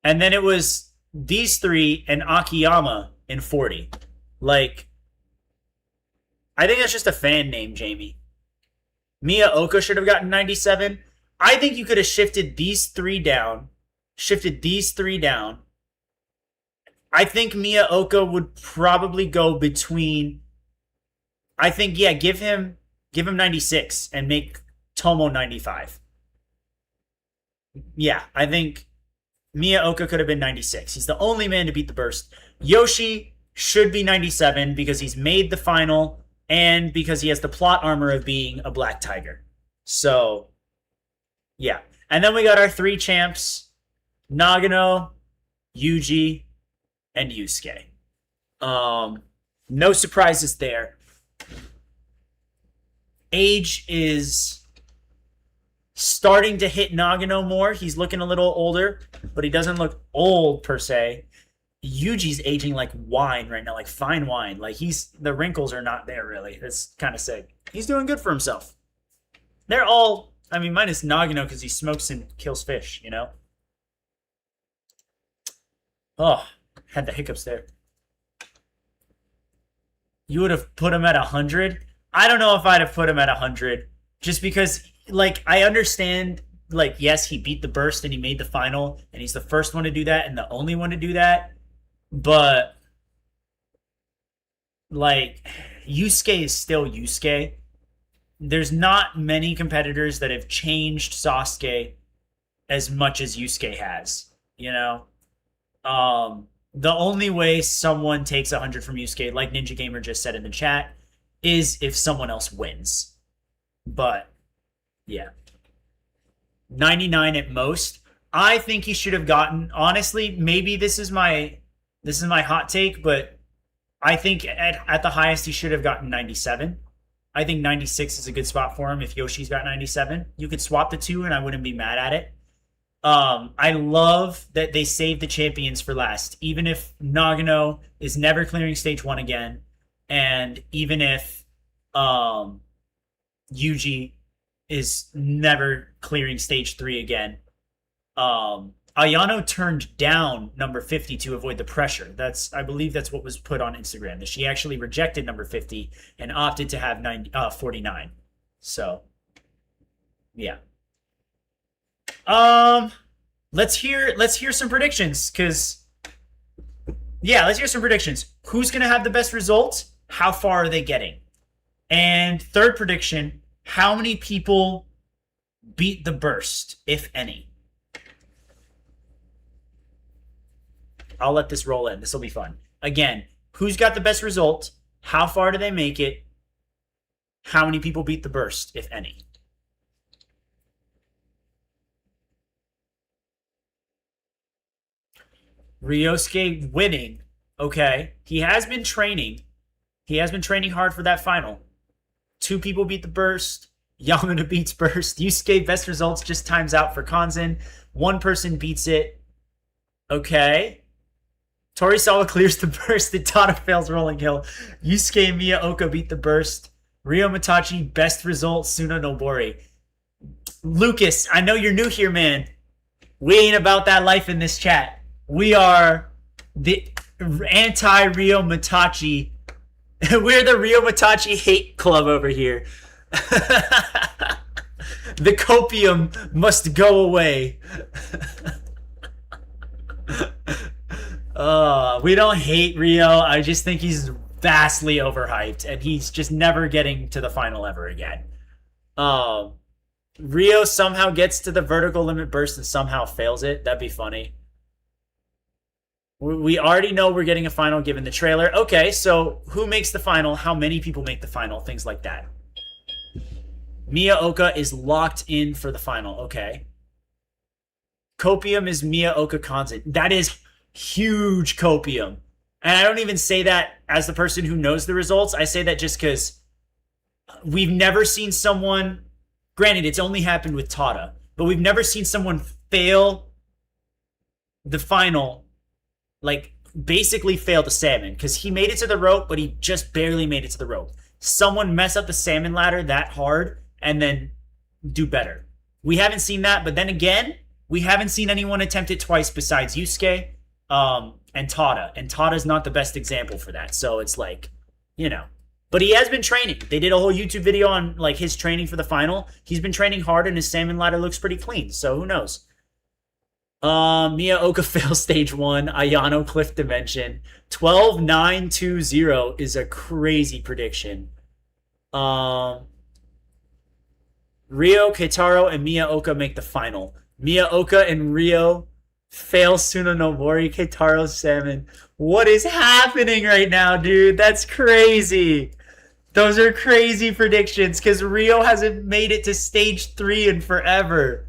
And then it was these 3 and Akiyama in 40. I think that's just a fan name, Jamie. Miyaoka should have gotten 97. I think you could have shifted these 3 down. I think Miyaoka would probably go between. I think give him 96 and make Tomo 95. Yeah, I think Miyaoka could have been 96. He's the only man to beat the burst. Yoshi should be 97 because he's made the final and because he has the plot armor of being a black tiger. So, yeah. And then we got our 3 champs. Nagano, Yuji, and Yusuke. No surprises there. Age is starting to hit Nagano more. He's looking a little older, but he doesn't look old per se. Yuji's aging like wine right now, like fine wine. The wrinkles are not there really. It's kind of sick. He's doing good for himself. They're all, minus Nagano because he smokes and kills fish, Oh, had the hiccups there. You would have put him at 100? I don't know if I'd have put him at 100. Just because, like, I understand, like, yes, he beat the burst and he made the final, and he's the first one to do that and the only one to do that. But, like, Yusuke is still Yusuke. There's not many competitors that have changed Sasuke as much as Yusuke has, you know? The only way someone takes 100 from Yusuke, like Ninja Gamer just said in the chat, is if someone else wins. But yeah, 99 at most. I think he should have gotten. Honestly, maybe this is my hot take, but I think at the highest he should have gotten 97. I think 96 is a good spot for him. If Yoshi's got 97, you could swap the two, and I wouldn't be mad at it. I love that they saved the champions for last, even if Nagano is never clearing stage one again, and even if Yuji is never clearing stage three again. Ayano turned down number 50 to avoid the pressure. I believe that's what was put on Instagram. That she actually rejected number 50 and opted to have 49. So, yeah. Let's hear some predictions, cause yeah, let's hear some predictions. Who's gonna have the best results? How far are they getting? And third prediction: how many people beat the burst, if any? I'll let this roll in. This will be fun. Again, who's got the best result? How far do they make it? How many people beat the burst, if any? Ryosuke winning. Okay. He has been training. He has been training hard for that final. Two people beat the burst. Yamada beats burst. Yusuke best results just times out for Kanzen. One person beats it. Okay. Torisawa clears the burst. Tada fails rolling hill. Yusuke and Miyaoka beat the burst. Ryo Mitachi best result. Suna Nobori. Lucas, I know you're new here, man. We ain't about that life in this chat. We are the anti-Ryo Mitachi. We're the Ryo Mitachi hate club over here. The copium must go away. We don't hate Ryo. I just think he's vastly overhyped, and he's just never getting to the final ever again. Ryo somehow gets to the vertical limit burst and somehow fails it. That'd be funny. We already know we're getting a final given the trailer. Okay, so who makes the final? How many people make the final? Things like that. Miyaoka is locked in for the final. Okay. Copium is Miyaoka Kanzen. That is huge copium. And I don't even say that as the person who knows the results. I say that just because we've never seen someone, granted, it's only happened with Tada, but we've never seen someone fail the final, like basically fail the salmon, because he made it to the rope, but he just barely made it to the rope. Someone mess up the salmon ladder that hard and then do better. We haven't seen that, but then again, we haven't seen anyone attempt it twice besides Yusuke and Tada. And Tada's not the best example for that. So it's like, you know. But he has been training. They did a whole YouTube video on like his training for the final. He's been training hard and his salmon ladder looks pretty clean. So who knows? Miyaoka fails stage 1. Ayano cliff dimension. 12-9-2-0 is a crazy prediction. Ryo, Keitaro, and Miyaoka make the final. Miyaoka and Ryo fail Suna Nobori, Keitaro salmon. What is happening right now, dude? That's crazy. Those are crazy predictions because Ryo hasn't made it to stage 3 in forever.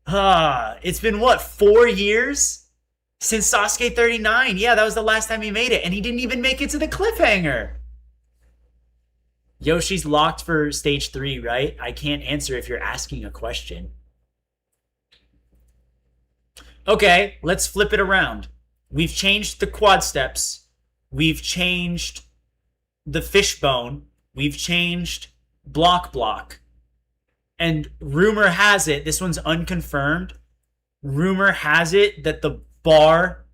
It's been what, 4 years since Sasuke 39? Yeah, that was the last time he made it, and he didn't even make it to the cliffhanger. Yoshi's locked for stage 3, right? I can't answer if you're asking a question. Okay, let's flip it around. We've changed the quad steps. We've changed the fishbone. We've changed block. And rumor has it, this one's unconfirmed, rumor has it that the bar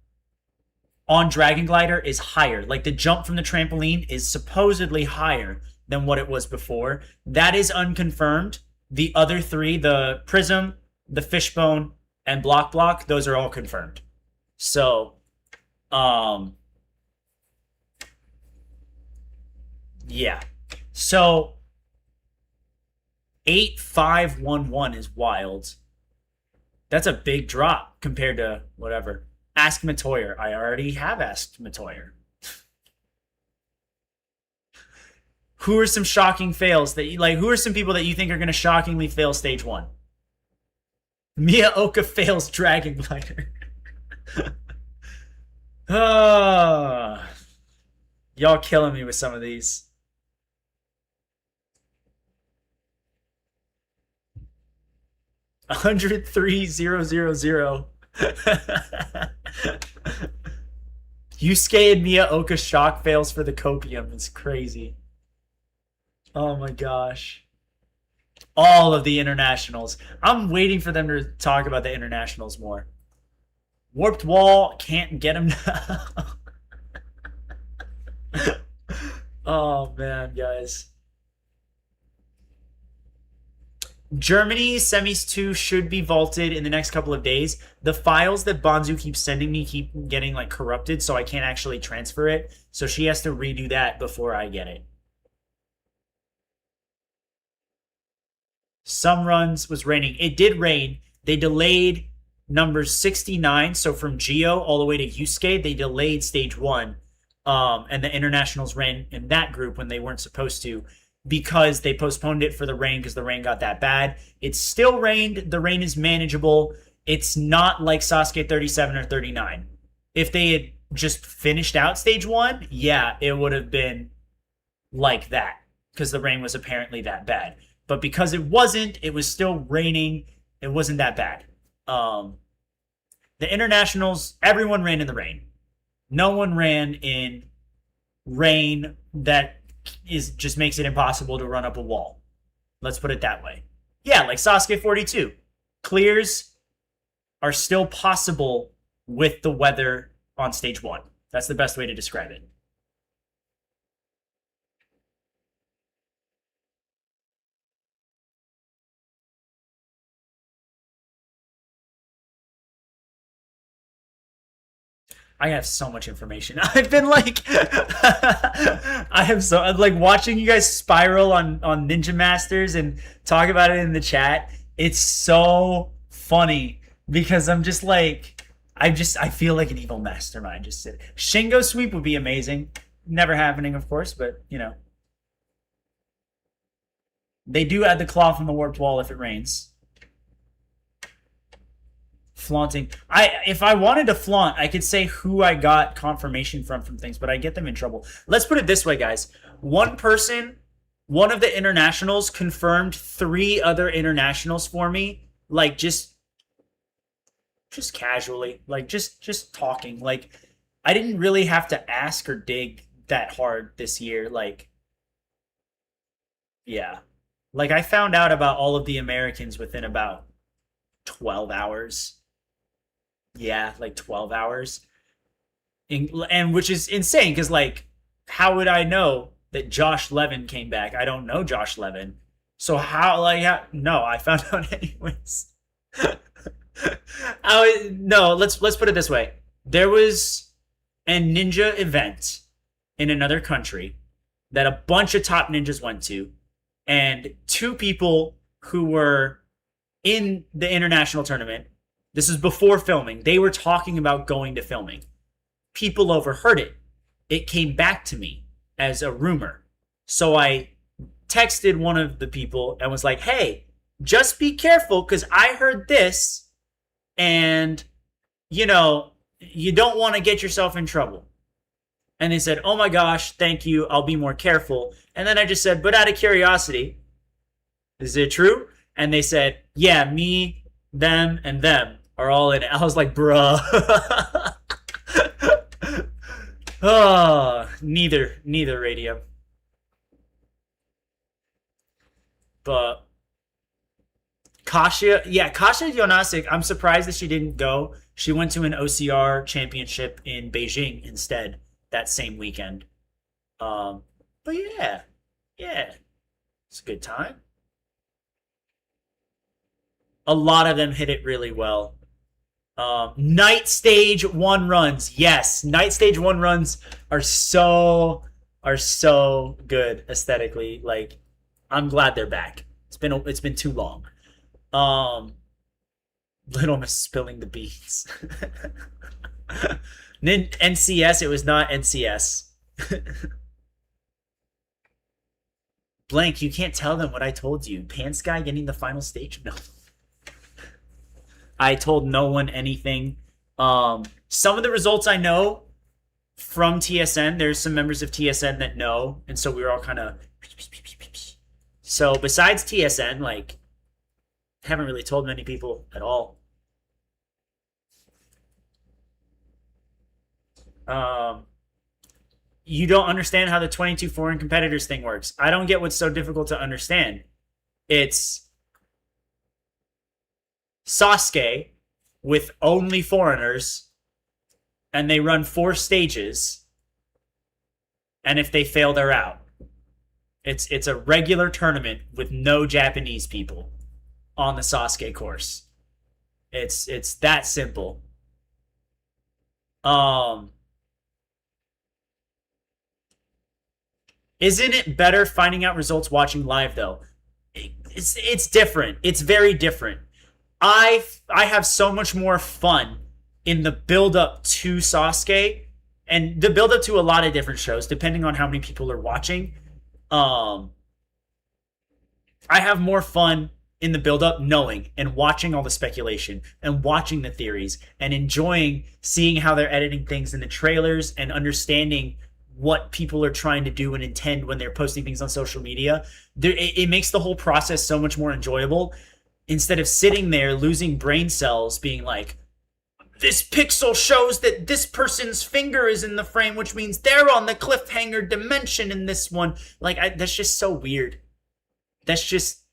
on Dragon Glider is higher. Like the jump from the trampoline is supposedly higher than what it was before. That is unconfirmed. The other three, the Prism, the Fishbone, and Block Block, those are all confirmed. So, yeah. So 8511 is wild. That's a big drop compared to whatever. Ask Matoyer. I already have asked Matoyer. Who are some shocking fails that you like? Who are some people that you think are going to shockingly fail stage 1? Miyaoka fails Dragon Glider. Y'all killing me with some of these. 103,000. Yusuke and Miyaoka shock fails for the copium is crazy. Oh my gosh. All of the internationals. I'm waiting for them to talk about the internationals more. Warped Wall can't get him now. Oh man, guys. Germany semis 2 should be vaulted in the next couple of days. The files that Bonzu keeps sending me keep getting like corrupted, so I can't actually transfer it. So she has to redo that before I get it. Some runs was raining. It did rain. They delayed number 69, so from Geo all the way to Yusuke, they delayed stage 1. And the internationals ran in that group when they weren't supposed to, because they postponed it for the rain because the rain got that bad. It still rained. The rain is manageable. It's not like Sasuke 37 or 39. If they had just finished out stage 1, yeah, it would have been like that because the rain was apparently that bad. But because it wasn't, it was still raining. It wasn't that bad. The internationals, everyone ran in the rain. No one ran in rain that is just makes it impossible to run up a wall. Let's put it that way. Yeah, like Sasuke 42. Clears are still possible with the weather on stage 1. That's the best way to describe it. I have so much information. I've been like, I have so like watching you guys spiral on Ninja Masters and talk about it in the chat. It's so funny because I'm just like, I feel like an evil mastermind. Just sit. Shingo sweep would be amazing. Never happening, of course, but you know, they do add the claw from the warped wall if it rains. Flaunting. If I wanted to flaunt, I could say who I got confirmation from things, but I get them in trouble. Let's put it this way, guys. One person, one of the internationals confirmed 3 other internationals for me, like just casually, like just talking. Like I didn't really have to ask or dig that hard this year. Like, yeah. Like I found out about all of the Americans within about 12 hours. Yeah, like 12 hours. And which is insane because, like, how would I know that Josh Levin came back? I don't know Josh Levin. So how, like, no, I found out anyways. No, let's put it this way. There was a ninja event in another country that a bunch of top ninjas went to, and 2 people who were in the international tournament. This is before filming. They were talking about going to filming. People overheard it. It came back to me as a rumor. So I texted one of the people and was like, hey, just be careful because I heard this and, you know, you don't want to get yourself in trouble. And they said, oh my gosh, thank you. I'll be more careful. And then I just said, but out of curiosity, is it true? And they said, yeah, me, them, and them are all in it. I was like, bruh. Oh, neither radio. But Kasia Jonasic, I'm surprised that she didn't go. She went to an OCR championship in Beijing instead that same weekend. Um, but yeah, it's a good time. A lot of them hit it really well. Night stage one runs, yes, night stage one runs are so good aesthetically. Like, I'm glad they're back. It's been too long. Um, Little Miss spilling the beans. NCS, it was not NCS. Blank, you can't tell them what I told you. Pants guy getting the final stage? No. I told no one anything. Some of the results I know from TSN. There's some members of TSN that know, and so we were all kind of. So besides TSN, like, haven't really told many people at all. Um, you don't understand how the 22 foreign competitors thing works. I don't get what's so difficult to understand. It's Sasuke with only foreigners, and they run 4 stages, and if they fail, they're out. It's a regular tournament with no Japanese people on the Sasuke course. It's that simple. Um, isn't it better finding out results watching live though? It's different. It's very different. I have so much more fun in the build up to Sasuke and the build up to a lot of different shows, depending on how many people are watching. Um, I have more fun in the build up knowing and watching all the speculation and watching the theories and enjoying seeing how they're editing things in the trailers and understanding what people are trying to do and intend when they're posting things on social media. It makes the whole process so much more enjoyable instead of sitting there losing brain cells being like, this pixel shows that this person's finger is in the frame, which means they're on the cliffhanger dimension in this one. Like, that's just so weird. That's just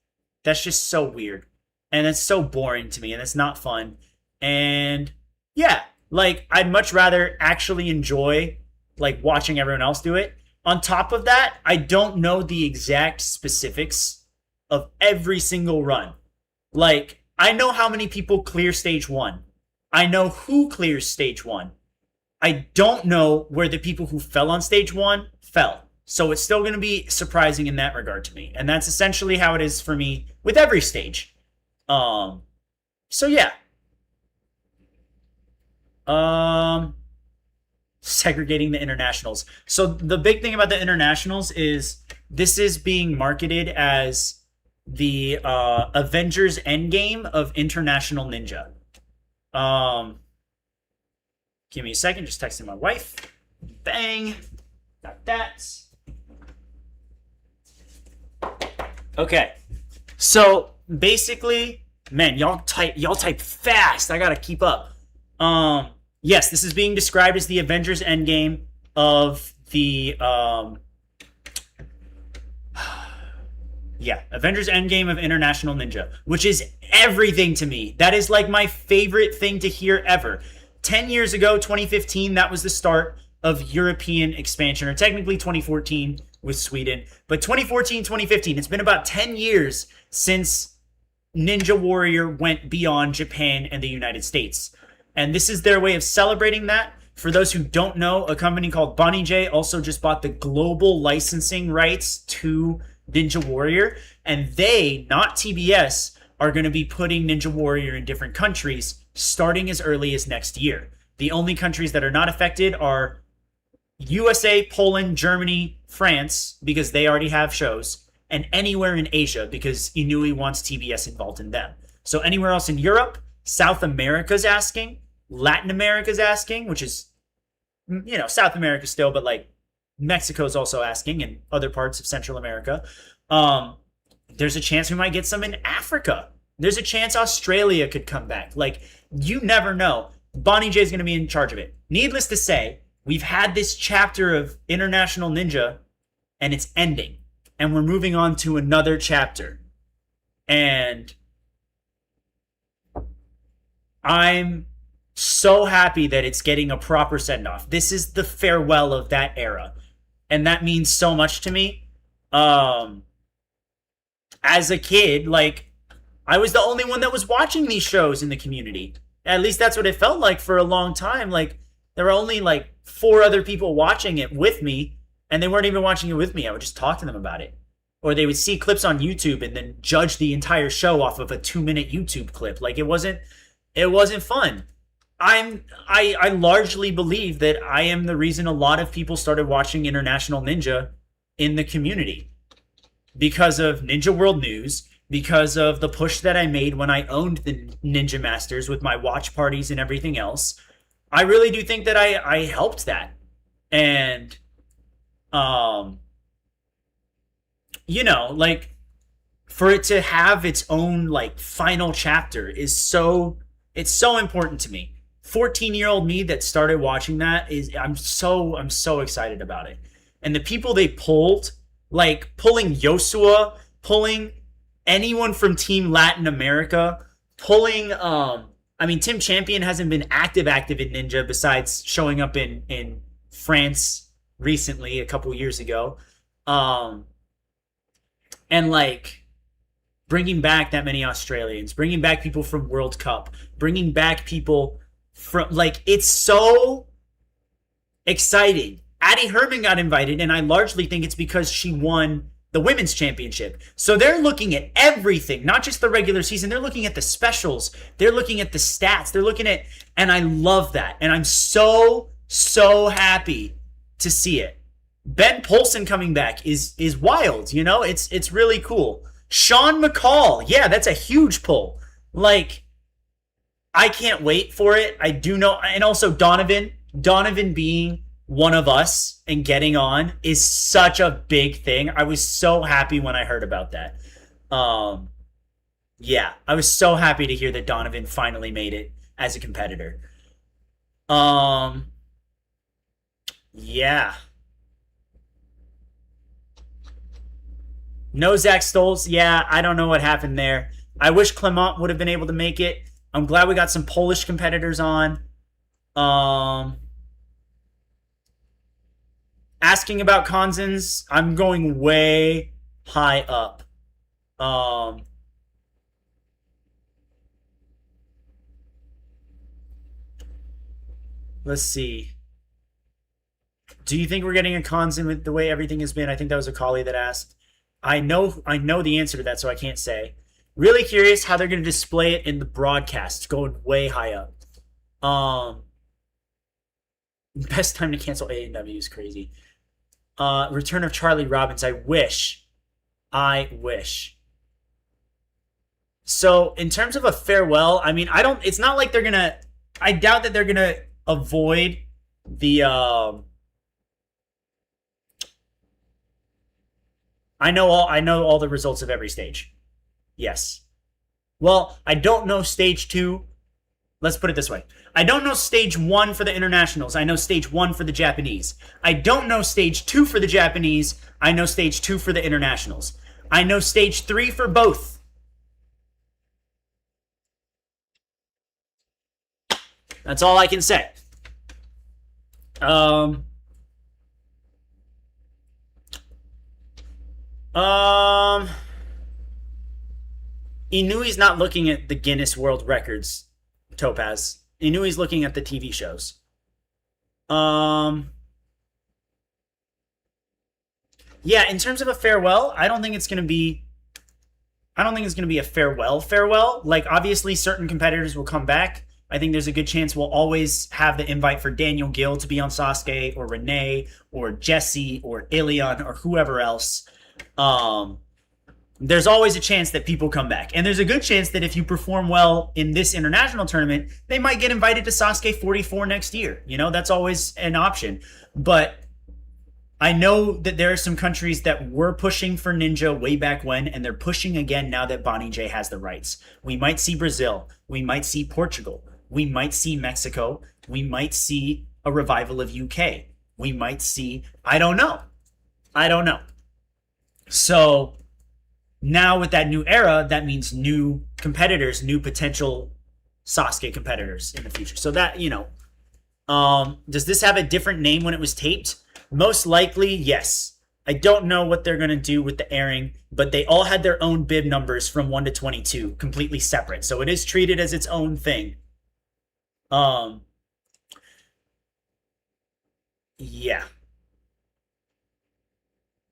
so weird. And it's so boring to me, and it's not fun. And yeah, like, I'd much rather actually enjoy like watching everyone else do it. On top of that, I don't know the exact specifics of every single run. Like, I know how many people clear stage 1. I know who clears stage 1. I don't know where the people who fell on stage 1 fell. So it's still going to be surprising in that regard to me. And that's essentially how it is for me with every stage. So yeah. Segregating the internationals. So the big thing about the internationals is this is being marketed as the Avengers Endgame of International Ninja. Give me a second, just texting my wife. Bang. Got that. Okay. So basically, man, y'all type fast. I gotta keep up. Yes, this is being described as the Avengers Endgame of the Avengers Endgame of International Ninja, which is everything to me. That is like my favorite thing to hear ever. 10 years ago, 2015, that was the start of European expansion, or technically 2014 with Sweden. But 2014, 2015, it's been about 10 years since Ninja Warrior went beyond Japan and the United States. And this is their way of celebrating that. For those who don't know, a company called Bonnie J also just bought the global licensing rights to Ninja Warrior. And they, not TBS, are going to be putting Ninja Warrior in different countries starting as early as next year. The only countries that are not affected are USA, Poland, Germany, France, because they already have shows, and anywhere in Asia, because Inui wants TBS involved in them. So anywhere else in Europe, South America's asking, Latin America's asking, which is, South America still, but like Mexico's also asking, and other parts of Central America. There's a chance we might get some in Africa. There's a chance Australia could come back. Like, you never know. Bonnie J is going to be in charge of it. Needless to say, we've had this chapter of International Ninja, and it's ending. And we're moving on to another chapter. And I'm so happy that it's getting a proper send off. This is the farewell of that era, and that means so much to me. Um, as a kid, like I was the only one that was watching these shows in the community. At least that's what it felt like for a long time. Like there were only like four other people watching it with me, and they weren't even watching it with me. I would just talk to them about it. Or they would see clips on YouTube and then judge the entire show off of a 2 minute YouTube clip. Like it wasn't fun. I largely believe that I am the reason a lot of people started watching International Ninja in the community because of Ninja World News, because of the push that I made when I owned the Ninja Masters with my watch parties and everything else. I really do think that I helped that. And um like for it to have its own like final chapter is it's so important to me. 14-year-old me that started watching that is I'm so excited about it. And the people they pulled, like pulling Yosua, pulling anyone from Team Latin America, pulling I mean Tim Champion hasn't been active in Ninja besides showing up in France recently a couple years ago. And like bringing back that many Australians, bringing back people from World Cup, bringing back people from like it's so exciting. Addie Herman got invited, and I largely think it's because she won the women's championship. So they're looking at everything, not just the regular season. They're looking at the specials. They're looking at the stats. They're looking at, and I love that. And I'm so happy to see it. Ben Polson coming back is wild, It's really cool. Sean McCall, yeah, that's a huge pull. Like, I can't wait for it. I do know, and also Donovan being one of us and getting on is such a big thing. I was so happy when I heard about that. Yeah, I was so happy to hear that Donovan finally made it as a competitor. Um, yeah. No Zach Stolz. Yeah, I don't know what happened there. I wish Clement would have been able to make it. I'm glad we got some Polish competitors on. Um, Asking about Konzens, I'm going way high up. Um, let's see. Do you think we're getting a Konzen with the way everything has been? I think that was a collie that asked. I know the answer to that, so I can't say. Really curious how they're going to display it in the broadcast, going way high up. Um, Best time to cancel A&W is crazy. Return of Charlie Robbins. I wish. I wish. So in terms of a farewell, I mean, I don't. It's not like they're gonna. I doubt that they're gonna avoid the. I know all the results of every stage. Yes. Well, I don't know stage two. Let's put it this way. I don't know stage one for the internationals. I know stage one for the Japanese. I don't know stage two for the Japanese. I know stage two for the internationals. I know stage three for both. That's all I can say. Um, um, Inui's not looking at the Guinness World Records, Topaz. Inui's looking at the TV shows. Um, yeah, in terms of a farewell, I don't think it's going to be. I don't think it's going to be a farewell. Like, obviously, certain competitors will come back. I think there's a good chance we'll always have the invite for Daniel Gill to be on Sasuke, or Renee, or Jesse, or Ilion, or whoever else. Um, there's always a chance that people come back. And there's a good chance that if you perform well in this international tournament, they might get invited to Sasuke 44 next year. That's always an option. But I know that there are some countries that were pushing for Ninja way back when, and they're pushing again now that Bonnie J has the rights. We might see Brazil. We might see Portugal. We might see Mexico. We might see a revival of UK. We might see, I don't know. So now with that new era, that means new competitors, new potential Sasuke competitors in the future. So that, does this have a different name when it was taped? Most likely, yes. I don't know what they're going to do with the airing, but they all had their own bib numbers from 1 to 22, completely separate. So it is treated as its own thing. Yeah.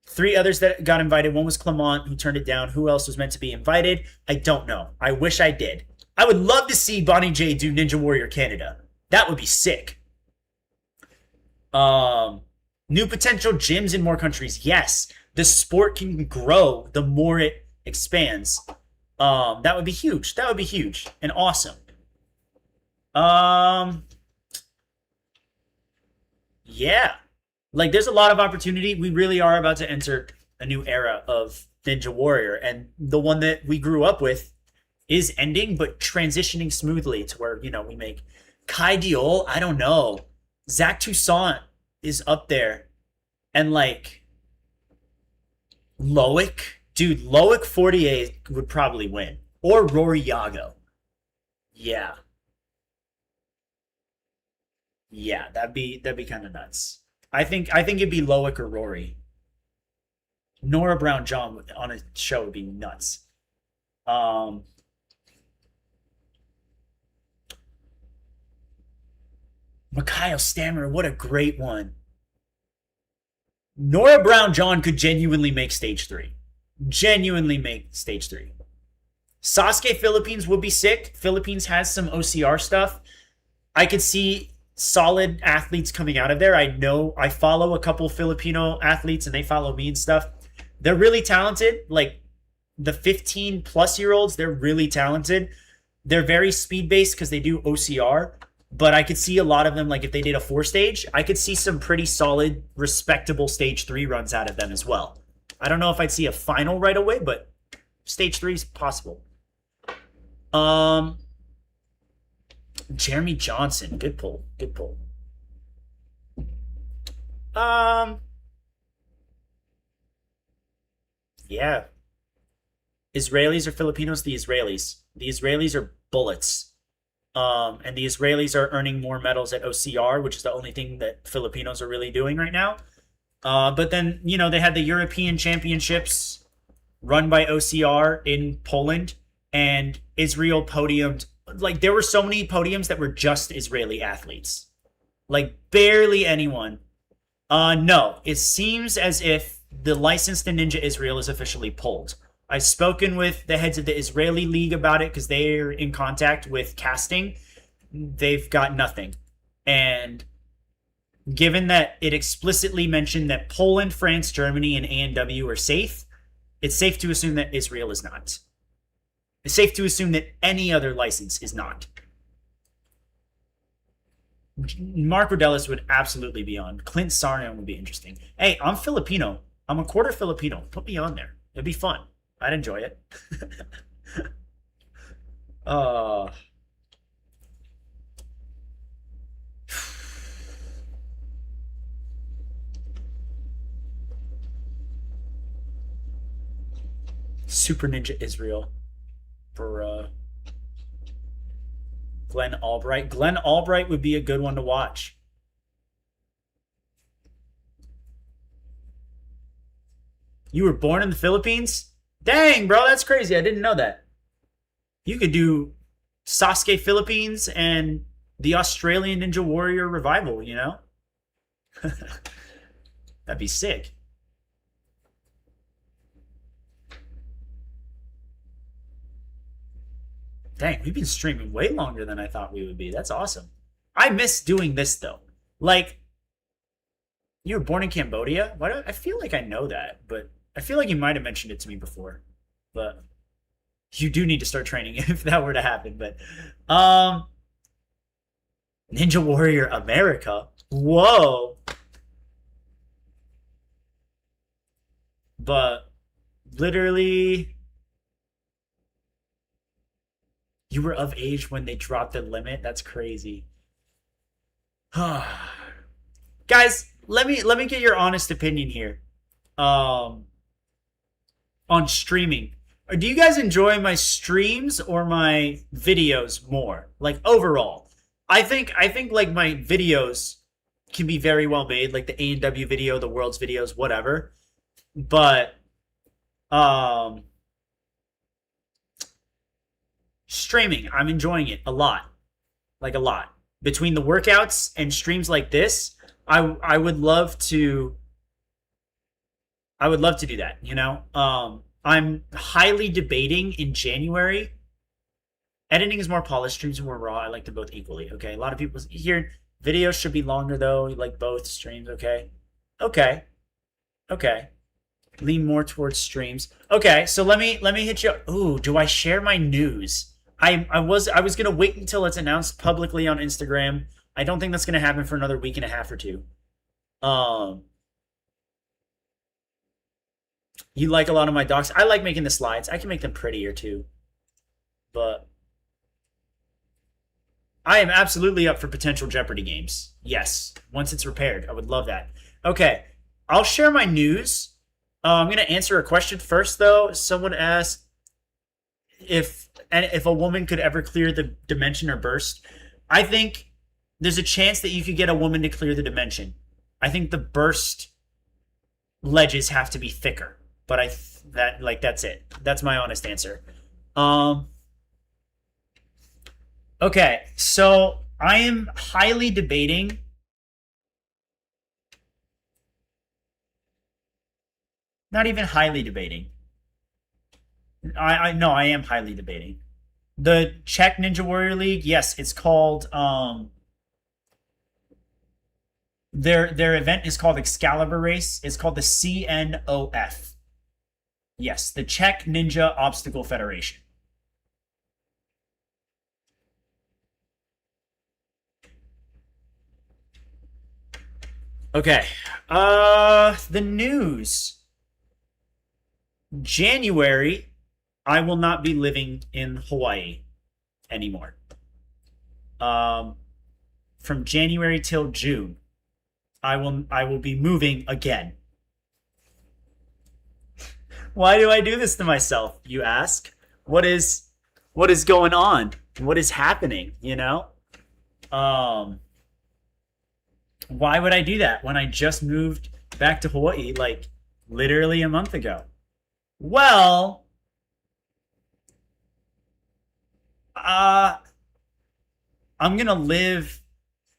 3 others that got invited. One was Clement, who turned it down. Who else was meant to be invited? I don't know. I wish I did. I would love to see Bonnie J do Ninja Warrior Canada. That would be sick. New potential gyms in more countries. Yes. The sport can grow the more it expands. That would be huge. That would be huge and awesome. Yeah. Like, there's a lot of opportunity. We really are about to enter a new era of Ninja Warrior, and the one that we grew up with is ending, but transitioning smoothly to where, we make Kai Diol. I don't know. Zach Toussaint is up there. And, like, Loic. Dude, Loic 48 would probably win. Or Rory Yago. Yeah. Yeah, that'd be kind of nuts. I think it'd be Loic or Rory. Nora Brown John on a show would be nuts. Um, Mikhail Stammer, what a great one. Nora Brown John could genuinely make stage 3. Genuinely make stage 3. Sasuke Philippines would be sick. Philippines has some OCR stuff. I could see solid athletes coming out of there. I know I follow a couple Filipino athletes and they follow me and stuff. They're really talented. Like the 15 plus year olds, they're really talented. They're very speed based because they do OCR. But I could see a lot of them, like if they did a 4-stage, I could see some pretty solid, respectable stage 3 runs out of them as well. I don't know if I'd see a final right away, but stage 3 is possible. Um, Jeremy Johnson, good pull, good pull. Um, yeah, Israelis or Filipinos? The Israelis. The Israelis are bullets. And the Israelis are earning more medals at OCR, which is the only thing that Filipinos are really doing right now. But then, they had the European Championships run by OCR in Poland, and Israel podiumed. Like, there were so many podiums that were just Israeli athletes. Like, barely anyone. No, it seems as if the license to Ninja Israel is officially pulled. I've spoken with the heads of the Israeli league about it because they're in contact with casting. They've got nothing. And given that it explicitly mentioned that Poland, France, Germany, and ANW are safe, it's safe to assume that Israel is not. It's safe to assume that any other license is not. Mark Rodellis would absolutely be on. Clint Sarion would be interesting. Hey, I'm Filipino. I'm a quarter Filipino. Put me on there. It'd be fun. I'd enjoy it. uh, Super Ninja Israel for Glenn Albright. Glenn Albright would be a good one to watch. You were born in the Philippines? Dang, bro, that's crazy. I didn't know that. You could do Sasuke Philippines and the Australian Ninja Warrior revival, That'd be sick. Dang, we've been streaming way longer than I thought we would be. That's awesome. I miss doing this, though. Like, you were born in Cambodia? Why do I feel like I know that, but I feel like you might have mentioned it to me before. But you do need to start training if that were to happen. But Ninja Warrior America. Whoa. But literally, you were of age when they dropped the limit. That's crazy. Guys, let me get your honest opinion here. On streaming. Or do you guys enjoy my streams or my videos more? Like overall, I think like my videos can be very well made, like the A&W video, the world's videos, whatever. But um, streaming, I'm enjoying it a lot, like a lot. Between the workouts and streams like this, I would love to do that. I'm highly debating in January. Editing is more polished, streams are more raw. I like them both equally. Okay, a lot of people here videos should be longer though. You like both streams. Okay, okay, okay. Lean more towards streams. Okay, so let me hit you. Ooh, do I share my news? I was gonna wait until it's announced publicly on Instagram. I don't think that's gonna happen for another week and a half or two. Um, you like a lot of my docs. I like making the slides. I can make them prettier too. But I am absolutely up for potential Jeopardy games. Yes, once it's repaired, I would love that. Okay, I'll share my news. I'm gonna answer a question first, though. Someone asked if a woman could ever clear the dimension or burst. I think there's a chance that you could get a woman to clear the dimension. I think the burst ledges have to be thicker, but that's it. That's my honest answer. Um, okay, so I am highly debating. Not even highly debating. I no, I am highly debating. The Czech Ninja Warrior League, yes, it's called their event is called Excalibur Race. It's called the CNOF. Yes, the Czech Ninja Obstacle Federation. Okay. The news. January, I will not be living in Hawaii anymore. Um, from January till June, I will be moving again. Why do I do this to myself, you ask? What is going on? What is happening, you know? Um why would I do that when I just moved back to Hawaii like literally a month ago? Well, uh I'm gonna live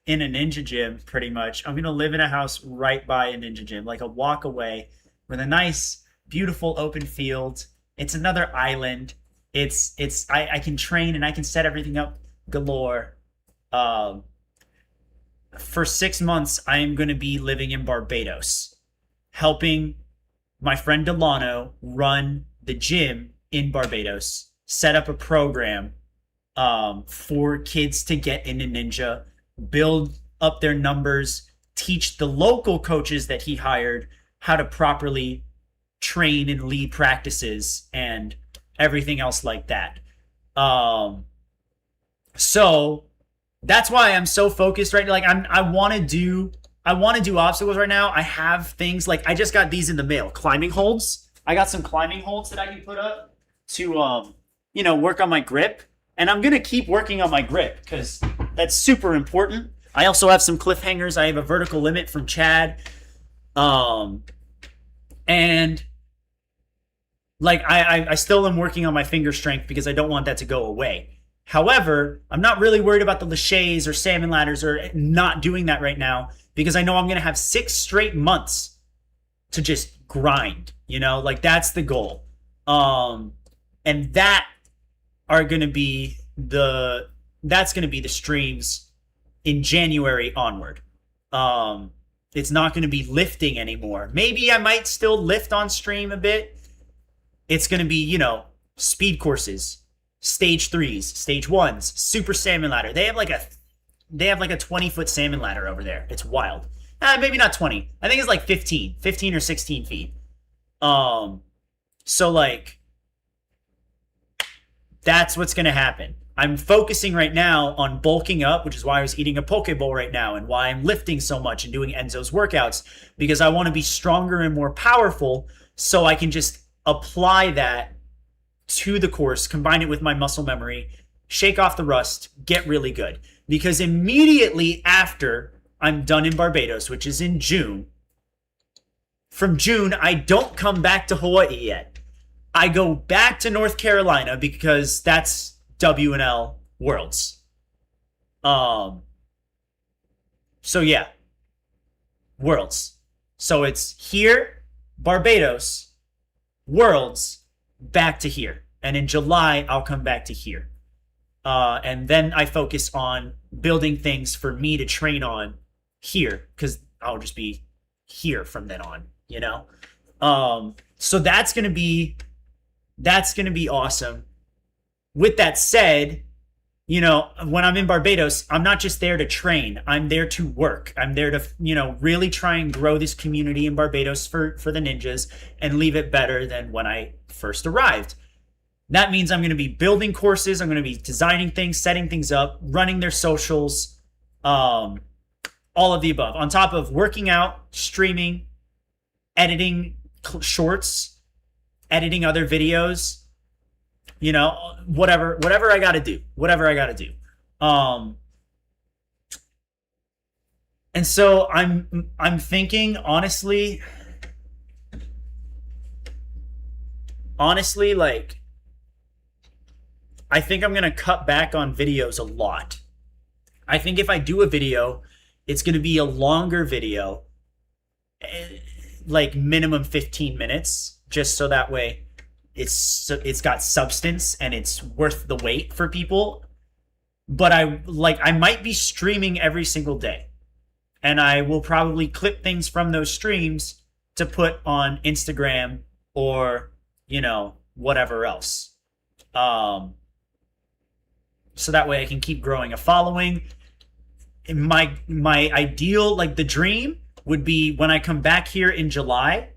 in a ninja gym pretty much. I'm gonna live in a house right by a ninja gym, like a walk away, with a nice, beautiful open field. It's another island. I can train and I can set everything up galore. Um, for 6 months, I am gonna be living in Barbados, helping my friend Delano run the gym in Barbados, set up a program for kids to get into ninja, build up their numbers, teach the local coaches that he hired how to properly train and lead practices and everything else like that. Um, so that's why I'm so focused right now. Like I want to do obstacles right now. I have things like I just got these in the mail, climbing holds. I got some climbing holds that I can put up to work on my grip, and I'm gonna keep working on my grip because that's super important. I also have some cliffhangers. I have a vertical limit from Chad, um, and like I still am working on my finger strength because I don't want that to go away. However, I'm not really worried about the laches or salmon ladders or not doing that right now because I know I'm gonna have 6 straight months to just grind. Like that's the goal. And are gonna be that's gonna be the streams in January onward. It's not gonna be lifting anymore. Maybe I might still lift on stream a bit. It's gonna be, speed courses, stage threes, stage ones, super salmon ladder. They have like a 20-foot salmon ladder over there. It's wild. Maybe not 20. I think it's like 15 or 16 feet. So like that's what's gonna happen. I'm focusing right now on bulking up, which is why I was eating a poke bowl right now and why I'm lifting so much and doing Enzo's workouts, because I want to be stronger and more powerful so I can just apply that to the course, combine it with my muscle memory, shake off the rust, get really good. Because immediately after I'm done in Barbados, which is in June, from June, I don't come back to Hawaii yet. I go back to North Carolina because that's WNL Worlds. So yeah, Worlds. So it's here, Barbados, Worlds, back to here. And in July, I'll come back to here. And then I focus on building things for me to train on here, because I'll just be here from then on, you know? So that's gonna be awesome. With that said, you know, when I'm in Barbados, I'm not just there to train. I'm there to work. I'm there to, you know, really try and grow this community in Barbados for the ninjas and leave it better than when I first arrived. That means I'm going to be building courses. I'm going to be designing things, setting things up, running their socials, all of the above. On top of working out, streaming, editing shorts, editing other videos, you know, whatever I got to do, and so I'm thinking honestly, like, I think I'm going to cut back on videos a lot. I think if I do a video, it's going to be a longer video, like minimum 15 minutes, just so that way it's got substance and it's worth the wait for people. But I might be streaming every single day, and I will probably clip things from those streams to put on Instagram or, you know, whatever else. So that way I can keep growing a following. My ideal, like the dream would be when I come back here in July,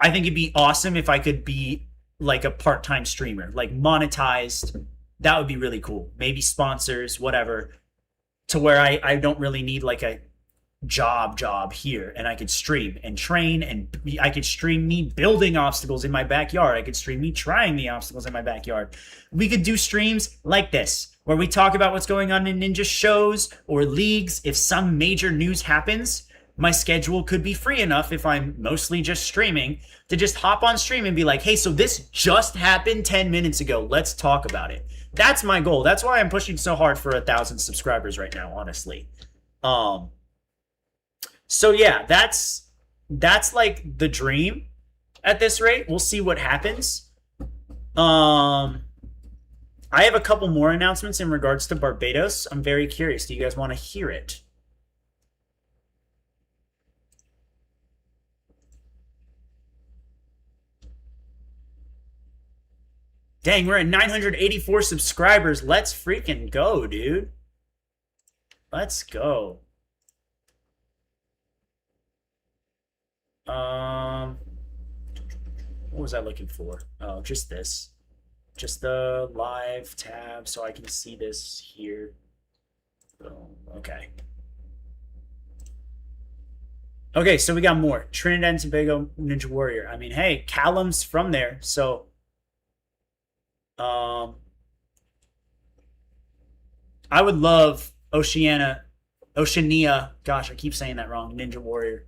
I think it'd be awesome if I could be like a part-time streamer, like monetized. That would be really cool. Maybe sponsors, whatever, to where I don't really need like a job here, and I could stream and train, and I could stream me building obstacles in my backyard. I could stream me trying the obstacles in my backyard. We could do streams like this where we talk about what's going on in ninja shows or leagues. If some major news happens, my schedule could be free enough, if I'm mostly just streaming, to just hop on stream and be like, hey, so this just happened 10 minutes ago. Let's talk about it. That's my goal. That's why I'm pushing so hard for 1,000 subscribers right now, honestly. So yeah, that's like the dream at this rate. We'll see what happens. I have a couple more announcements in regards to Barbados. I'm very curious. Do you guys want to hear it? Dang, we're at 984 subscribers. Let's freaking go, dude. Let's go. What was I looking for? Oh, just this. Just the live tab so I can see this here. Boom. Okay. Okay, so we got more. Trinidad and Tobago Ninja Warrior. I mean, hey, Callum's from there, so I would love Oceania, gosh, I keep saying that wrong, Ninja Warrior.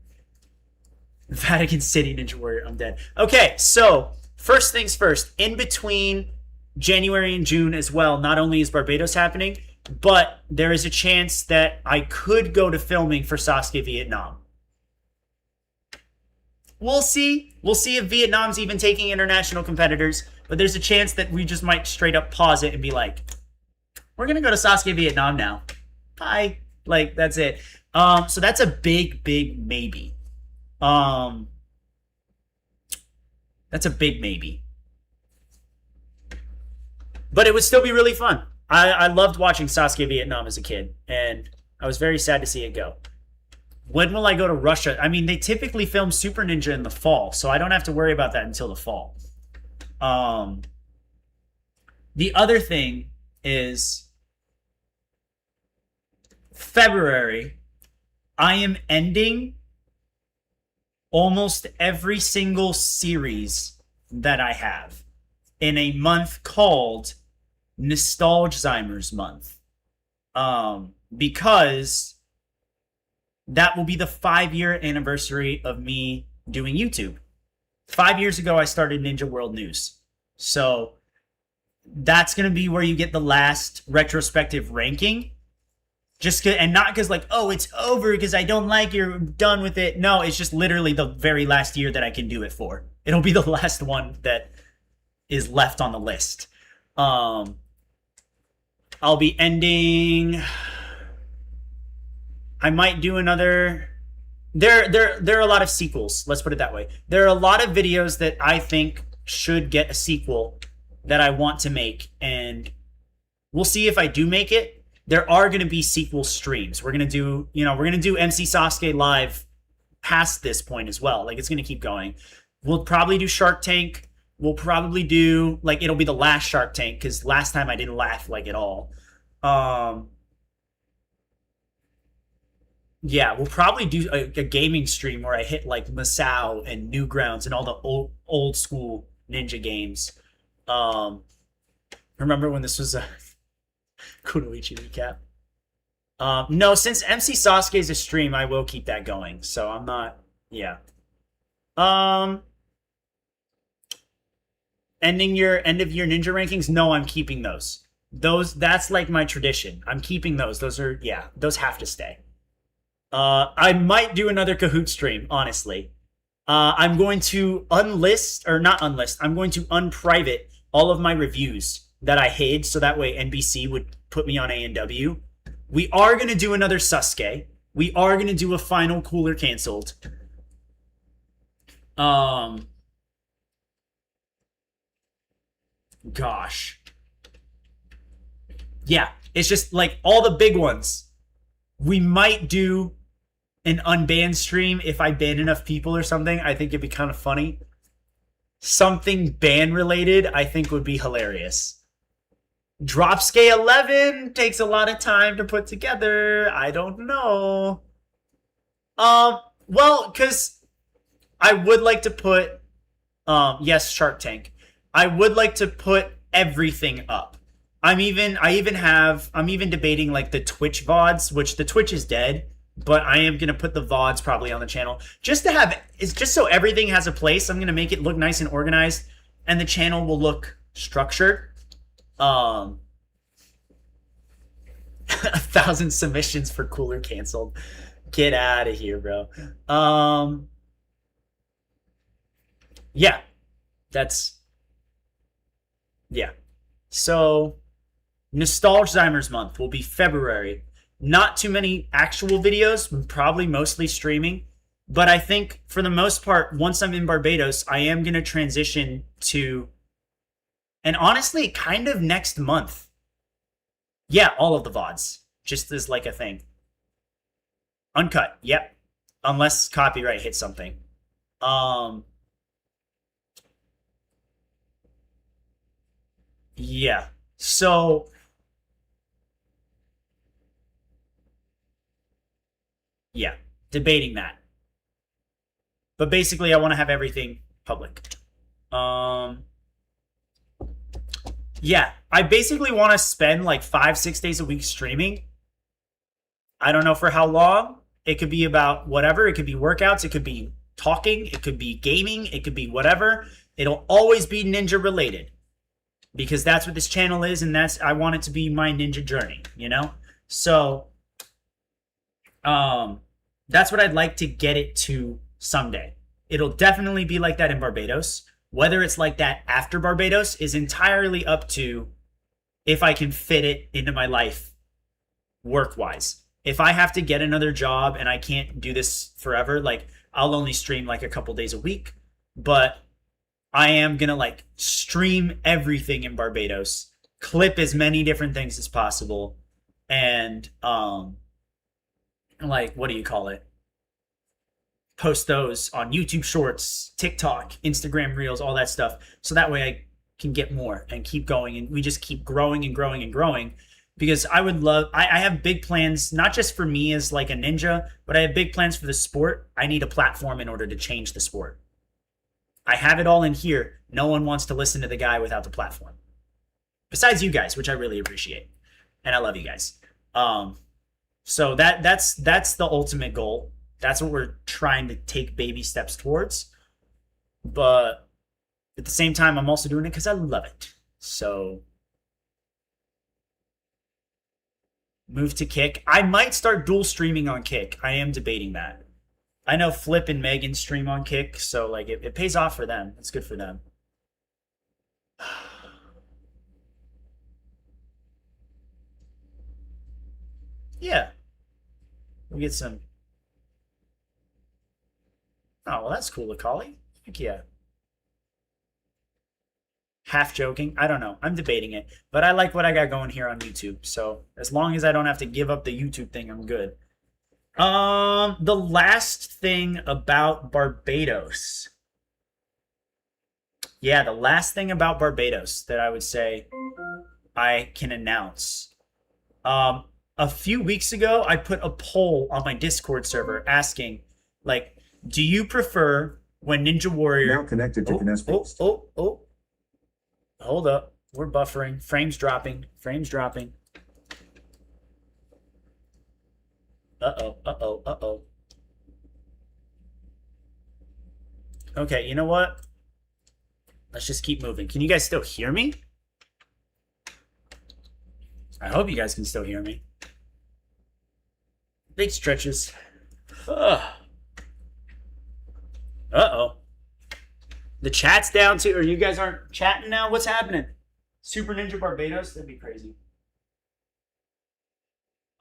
Vatican City Ninja Warrior, I'm dead. Okay, so first things first, in between January and June as well, not only is Barbados happening, but there is a chance that I could go to filming for Sasuke Vietnam. We'll see. We'll see if Vietnam's even taking international competitors, but there's a chance that we just might straight up pause it and be like, we're going to go to Sasuke Vietnam now. Bye. Like, that's it. So that's a big, big maybe. That's a big maybe. But it would still be really fun. I loved watching Sasuke Vietnam as a kid, and I was very sad to see it go. When will I go to Russia? I mean, they typically film Super Ninja in the fall, so I don't have to worry about that until the fall. The other thing is February, I am ending almost every single series that I have. in a month called Nostalgzheimer's Month. Because that will be the 5-year anniversary of me doing YouTube. 5 years ago, I started Ninja World News. So that's going to be where you get the last retrospective ranking. And not because like, oh, it's over because I don't like you're done with it. No, it's just literally the very last year that I can do it for. It'll be the last one that is left on the list. I'll be ending. I might do another. There are a lot of sequels. Let's put it that way. There are a lot of videos that I think should get a sequel that I want to make, and we'll see if I do make it. There are going to be sequel streams. We're going to do MC Sasuke live past this point as well. Like, it's going to keep going. We'll probably do Shark Tank. We'll probably do, like, it'll be the last Shark Tank because last time I didn't laugh, like, at all. Yeah, we'll probably do a gaming stream where I hit, like, Masao and Newgrounds and all the old school ninja games. Remember when this was a Kunoichi recap? No, since MC Sasuke is a stream, I will keep that going. So I'm not, yeah. Ending your end of year ninja rankings? No, I'm keeping those. That's like my tradition. I'm keeping those. Those have to stay. I might do another Kahoot stream, honestly. I'm going to I'm going to unprivate all of my reviews that I hid, so that way NBC would put me on A&W. We are going to do another Sasuke. We are going to do a final Cooler Canceled. Gosh. Yeah, it's just like all the big ones. We might do an unbanned stream if I ban enough people or something. I think it'd be kind of funny. Something ban related, I think would be hilarious. Dropsky 11 takes a lot of time to put together. I don't know. Well, because I would like to put, yes, Shark Tank. I would like to put everything up. I'm even debating like the Twitch VODs, which the Twitch is dead, but I am going to put the VODs probably on the channel just so everything has a place. I'm going to make it look nice and organized, and the channel will look structured. 1,000 submissions for Cooler Canceled. Get out of here, bro. Yeah. Yeah. So, Nostalgzheimer's Month will be February. Not too many actual videos, probably mostly streaming. But I think, for the most part, once I'm in Barbados, I am going to transition to... And honestly, kind of next month. Yeah, all of the VODs. Just as like a thing. Uncut, yep. Unless copyright hits something. Yeah. So... Yeah, debating that. But basically, I want to have everything public. Yeah, I basically want to spend like 5-6 days a week streaming. I don't know for how long. It could be about whatever. It could be workouts. It could be talking. It could be gaming. It could be whatever. It'll always be ninja related. Because that's what this channel is, and I want it to be my ninja journey, you know? So, that's what I'd like to get it to someday. It'll definitely be like that in Barbados. Whether it's like that after Barbados is entirely up to if I can fit it into my life work-wise. If I have to get another job and I can't do this forever, like, I'll only stream like a couple days a week. But I am going to like stream everything in Barbados, clip as many different things as possible, and like, what do you call it? Post those on YouTube Shorts, TikTok, Instagram Reels, all that stuff. So that way I can get more and keep going. And we just keep growing and growing and growing. Because I have big plans, not just for me as like a ninja, but I have big plans for the sport. I need a platform in order to change the sport. I have it all in here. No one wants to listen to the guy without the platform. Besides you guys, which I really appreciate. And I love you guys. So that's the ultimate goal. That's what we're trying to take baby steps towards. But at the same time, I'm also doing it because I love it. So move to Kick. I might start dual streaming on Kick. I am debating that. I know Flip and Megan stream on Kick, so like it pays off for them. It's good for them. Yeah, we get some. Oh well, that's cool, Akali. Heck yeah. Half joking. I don't know. I'm debating it, but I like what I got going here on YouTube. So as long as I don't have to give up the YouTube thing, I'm good. The last thing about Barbados. Yeah, the last thing about Barbados that I would say I can announce. A few weeks ago, I put a poll on my Discord server asking, like, do you prefer when Ninja Warrior Now connected to Finesse Beast. Hold up. We're buffering. Frames dropping. Frames dropping. Uh-oh. Okay, you know what? Let's just keep moving. Can you guys still hear me? I hope you guys can still hear me. Big stretches. Ugh. Uh-oh. The chat's down too, or you guys aren't chatting now? What's happening? Super Ninja Barbados? That'd be crazy.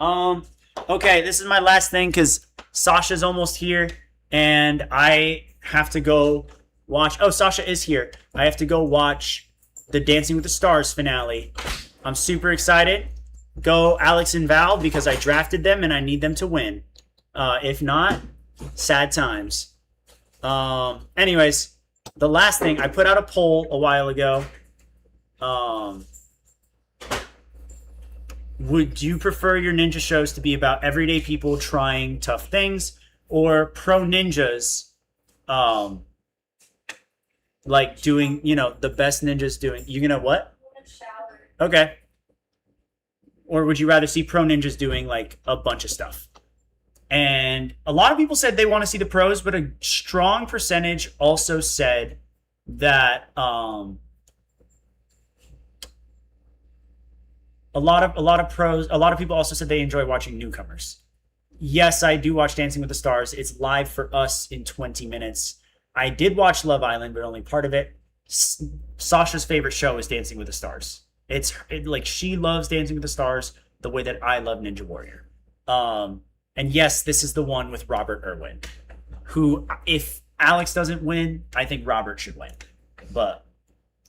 Okay, this is my last thing because Sasha's almost here, and I have to go watch. Oh, Sasha is here. I have to go watch the Dancing with the Stars finale. I'm super excited. Go Alex and Val because I drafted them and I need them to win. If not, sad times. Anyways, the last thing, I put out a poll a while ago. Would you prefer your ninja shows to be about everyday people trying tough things or pro ninjas like doing, the best ninjas doing? You gonna what? I'm gonna shower. Okay. Or would you rather see pro ninjas doing like a bunch of stuff? And a lot of people said they want to see the pros, but a strong percentage also said that a lot of people also said they enjoy watching newcomers. Yes, I do watch Dancing with the Stars. It's live for us in 20 minutes. I did watch Love Island, but only part of it. Sasha's favorite show is Dancing with the Stars. Like she loves Dancing with the Stars the way that I love Ninja Warrior. And yes, this is the one with Robert Irwin, who, if Alex doesn't win, I think Robert should win. But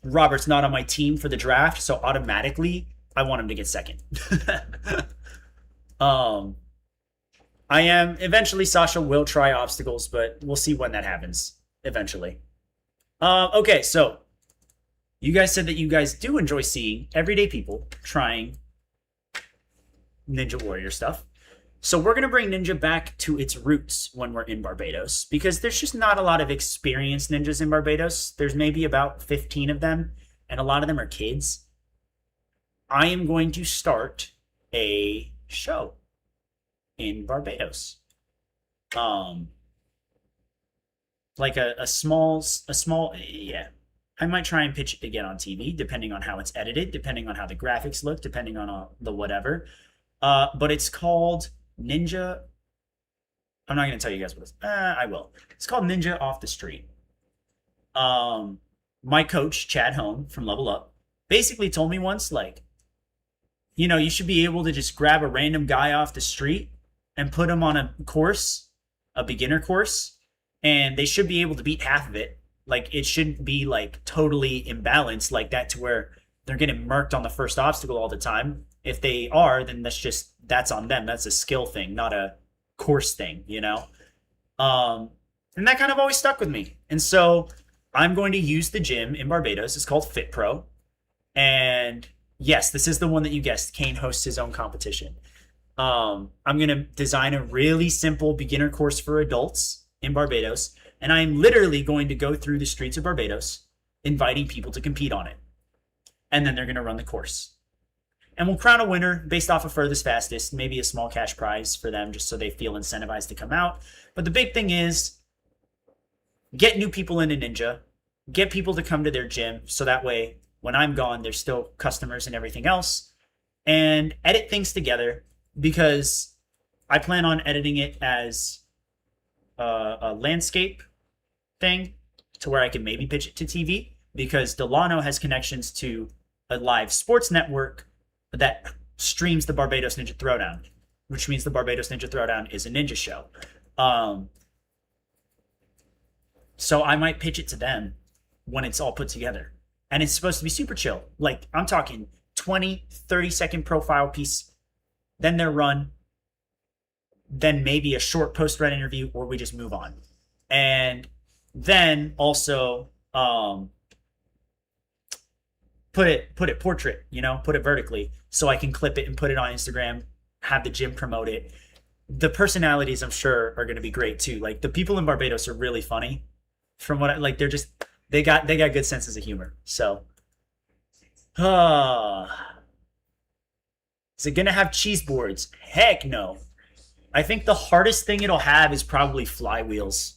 Robert's not on my team for the draft, so automatically I want him to get second. I am eventually. Sasha will try obstacles, but we'll see when that happens eventually. Okay, so you guys said that you guys do enjoy seeing everyday people trying Ninja Warrior stuff. So we're going to bring Ninja back to its roots when we're in Barbados, because there's just not a lot of experienced ninjas in Barbados. There's maybe about 15 of them, and a lot of them are kids. I am going to start a show in Barbados. Like a small, yeah. I might try and pitch it to get on TV, depending on how it's edited, depending on how the graphics look, depending on the whatever. But it's called Ninja. I'm not going to tell you guys what it's. I will. It's called Ninja Off the Street. My coach, Chad Hone from Level Up, basically told me once, like, you should be able to just grab a random guy off the street and put him on a course, a beginner course, and they should be able to beat half of it. Like, it shouldn't be, like, totally imbalanced like that to where they're getting murked on the first obstacle all the time. If they are, then that's on them. That's a skill thing, not a course thing, And that kind of always stuck with me. And so I'm going to use the gym in Barbados. It's called Fit Pro. And yes, this is the one that you guessed. Kane hosts his own competition. I'm going to design a really simple beginner course for adults in Barbados. And I'm literally going to go through the streets of Barbados, inviting people to compete on it. And then they're going to run the course. And we'll crown a winner based off of furthest fastest, maybe a small cash prize for them just so they feel incentivized to come out. But the big thing is get new people into Ninja, get people to come to their gym so that way when I'm gone, there's still customers and everything else, and edit things together because I plan on editing it as a landscape thing to where I can maybe pitch it to TV because Delano has connections to a live sports network that streams the Barbados Ninja Throwdown, which means the Barbados Ninja Throwdown is a ninja show. So I might pitch it to them when it's all put together. And it's supposed to be super chill. Like, I'm talking 20, 30-second profile piece, then their run, then maybe a short post-run interview, or we just move on. And then also put it portrait, put it vertically so I can clip it and put it on Instagram, have the gym promote it. The personalities, I'm sure, are going to be great too. Like, the people in Barbados are really funny. From what they got good senses of humor. So, is it going to have cheese boards? Heck no. I think the hardest thing it'll have is probably flywheels.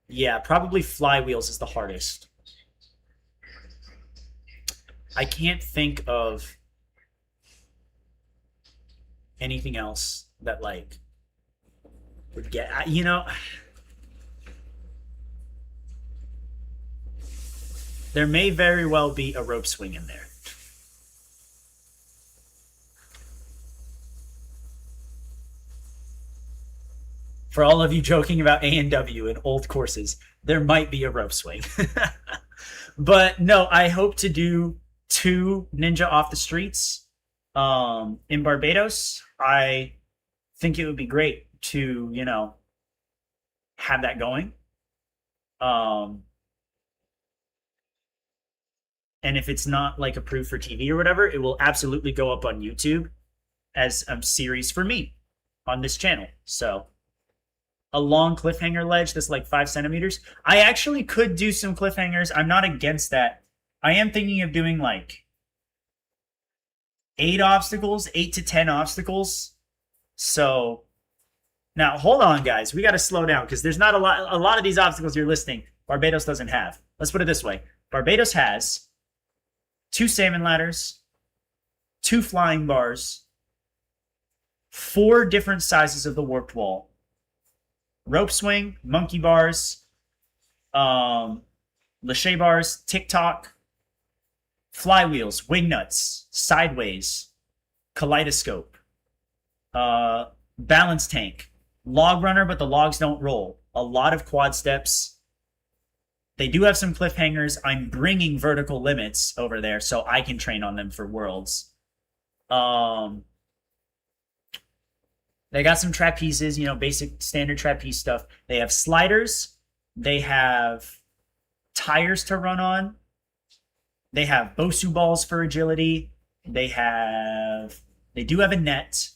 Yeah, probably flywheels is the hardest. I can't think of anything else that would get, there may very well be a rope swing in there. For all of you joking about A&W and old courses, there might be a rope swing. But no, I hope to do 2 Ninja off the streets in Barbados. I think it would be great to, have that going. And if it's not approved for TV or whatever, it will absolutely go up on YouTube as a series for me on this channel. So a long cliffhanger ledge that's 5 centimeters. I actually could do some cliffhangers. I'm not against that. I am thinking of doing 8 obstacles, 8 to 10 obstacles. So now hold on, guys. We got to slow down because there's not a lot of these obstacles you're listing Barbados doesn't have. Let's put it this way. Barbados has 2 salmon ladders, 2 flying bars, 4 different sizes of the warped wall, rope swing, monkey bars, lache bars, tick-tock, flywheels, wing nuts, sideways, kaleidoscope, balance tank, log runner, but the logs don't roll, a lot of quad steps. They do have some cliffhangers. I'm bringing vertical limits over there so I can train on them for Worlds. They got some trapezes, basic standard trapeze stuff. They have sliders. They have tires to run on. They have Bosu balls for agility. They do have a net.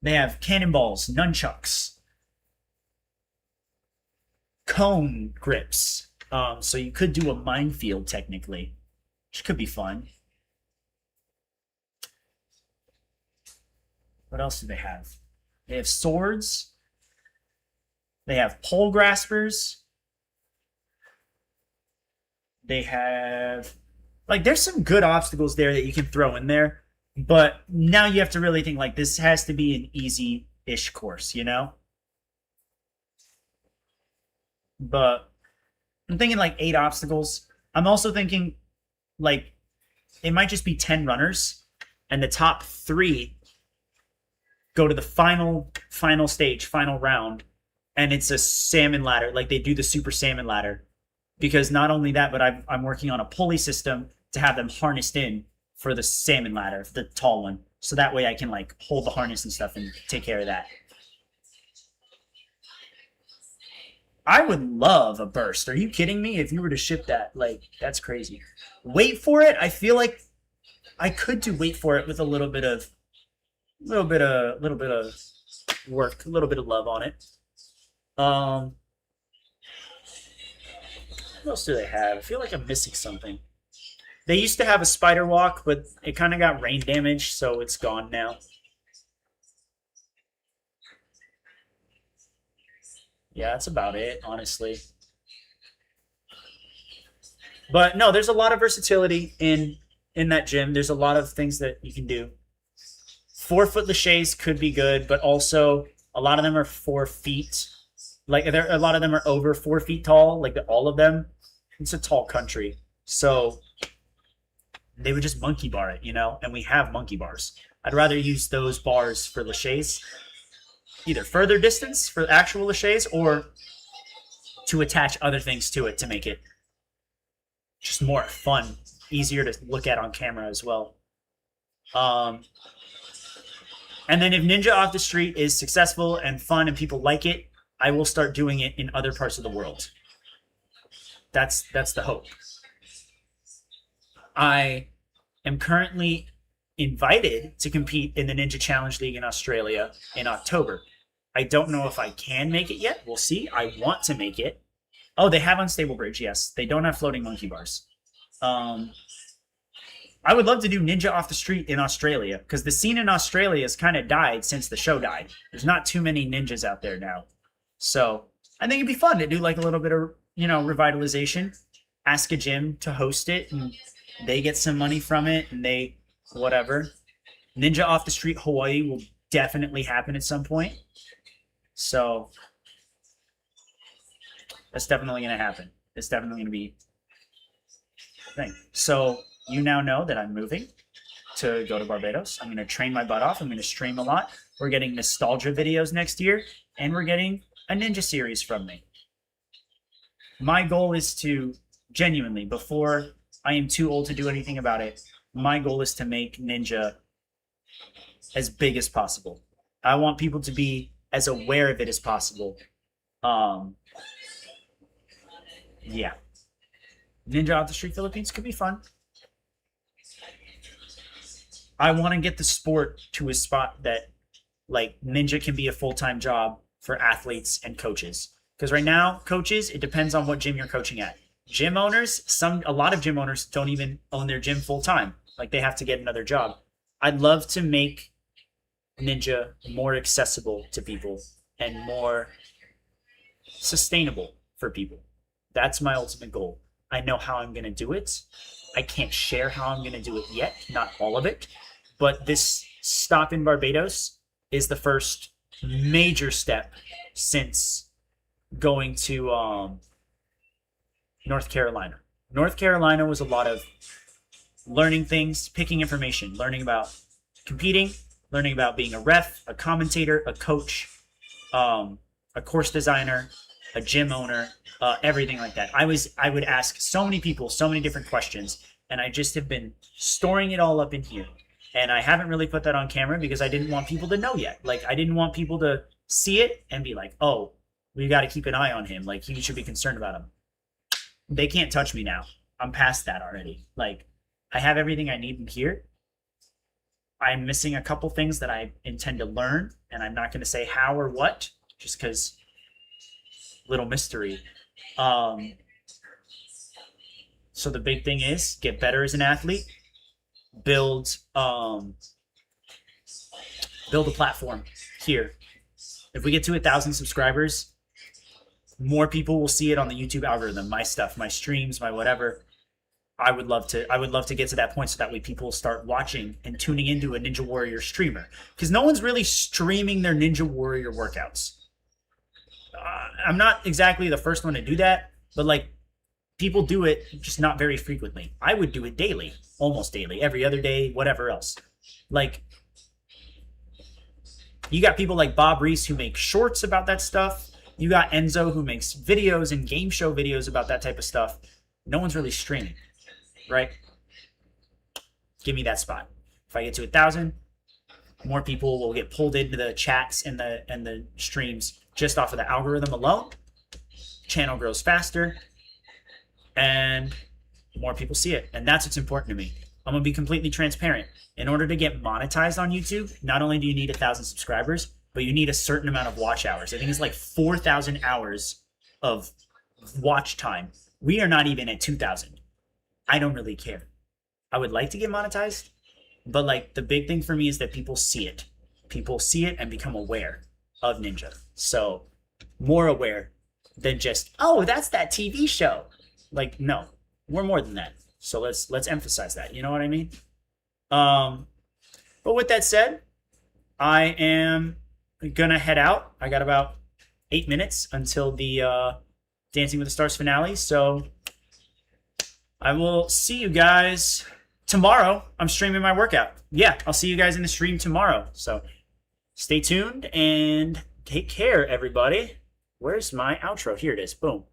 They have cannonballs, nunchucks, cone grips. So you could do a minefield technically, which could be fun. What else do they have? They have swords. They have pole graspers. They have there's some good obstacles there that you can throw in there, but now you have to really think this has to be an easy-ish course, But I'm thinking 8 obstacles. I'm also thinking it might just be 10 runners, and the top 3 go to the final stage, final round, and it's a salmon ladder. They do the super salmon ladder, because not only that, but I'm working on a pulley system to have them harnessed in for the salmon ladder, the tall one, so that way I can hold the harness and stuff and take care of that. I would love a burst. Are you kidding me? If you were to ship that, that's crazy. Wait for it. I feel like I could do wait for it with a little bit of work a little bit of love on it. Um, what else do they have? I feel like I'm missing something. They used to have a spider walk, but it kind of got rain damage, so it's gone now. Yeah, that's about it, honestly. But no, there's a lot of versatility in that gym. There's a lot of things that you can do. 4 foot laches could be good, but also a lot of them are 4 feet. Like a lot of them are over 4 feet tall. Like all of them, it's a tall country, so they would just monkey bar it, And we have monkey bars. I'd rather use those bars for laches, either further distance for actual laches or to attach other things to it to make it just more fun, easier to look at on camera as well. And then if Ninja Off the Street is successful and fun and people like it, I will start doing it in other parts of the world. That's the hope. I am currently invited to compete in the Ninja Challenge League in Australia in October. I don't know if I can make it yet. We'll see. I want to make it. Oh, they have unstable bridge. Yes, they don't have floating monkey bars. I would love to do Ninja Off the Street in Australia because the scene in Australia has kind of died since the show died. There's not too many ninjas out there now. So I think it'd be fun to do like a little bit of, revitalization. Ask a gym to host it and they get some money from it and they, whatever. Ninja Off the Street Hawaii will definitely happen at some point. So that's definitely going to happen. It's definitely going to be a thing. So you now know that I'm moving to go to Barbados. I'm going to train my butt off. I'm going to stream a lot. We're getting nostalgia videos next year, and we're getting a ninja series from me. My goal is to genuinely, before I am too old to do anything about it, my goal is to make ninja as big as possible. I want people to be as aware of it as possible. Yeah. Ninja Off the Street Philippines could be fun. I want to get the sport to a spot that like ninja can be a full-time job for athletes and coaches. Because right now, coaches, it depends on what gym you're coaching at. Gym owners, a lot of gym owners don't even own their gym full-time. Like they have to get another job. I'd love to make ninja more accessible to people and more sustainable for people. That's my ultimate goal. I know how I'm going to do it. I can't share how I'm going to do it yet, not all of it. But this stop in Barbados is the first major step since going to North Carolina. North Carolina was a lot of learning things, picking information, learning about competing, learning about being a ref, a commentator, a coach, a course designer, a gym owner, everything like that. I would ask so many people so many different questions, and I just have been storing it all up in here. And I haven't really put that on camera because I didn't want people to know yet. Like, I didn't want people to see it and be like, oh, we got to keep an eye on him. Like, you should be concerned about him. They can't touch me now. I'm past that already. Like, I have everything I need in here. I'm missing a couple things that I intend to learn, and I'm not going to say how or what, just because little mystery. So the big thing is get better as an athlete, build a platform here. If we get to 1,000 subscribers, more people will see it on the YouTube algorithm. My stuff, my streams, my whatever. I would love to get to that point so that way people start watching and tuning into a Ninja Warrior streamer, because no one's really streaming their Ninja Warrior workouts. I'm not exactly the first one to do that, but like people do it, just not very frequently. I would do it daily, almost daily, every other day, whatever else. Like, you got people like Bob Reese who make shorts about that stuff. You got Enzo who makes videos and game show videos about that type of stuff. No one's really streaming, right? Give me that spot. If I get to 1,000, more people will get pulled into the chats and the streams just off of the algorithm alone. Channel grows faster, and more people see it. And that's what's important to me. I'm going to be completely transparent. In order to get monetized on YouTube, not only do you need 1,000 subscribers, but you need a certain amount of watch hours. I think it's like 4,000 hours of watch time. We are not even at 2,000. I don't really care. I would like to get monetized, but like the big thing for me is that people see it. People see it and become aware of Ninja. So more aware than just, oh, that's that TV show. Like, no, we're more than that. So let's emphasize that. You know what I mean? But with that said, I am gonna head out. I got about 8 minutes until the Dancing with the Stars finale. So I will see you guys tomorrow. I'm streaming my workout. Yeah, I'll see you guys in the stream tomorrow. So stay tuned and take care, everybody. Where's my outro? Here it is. Boom.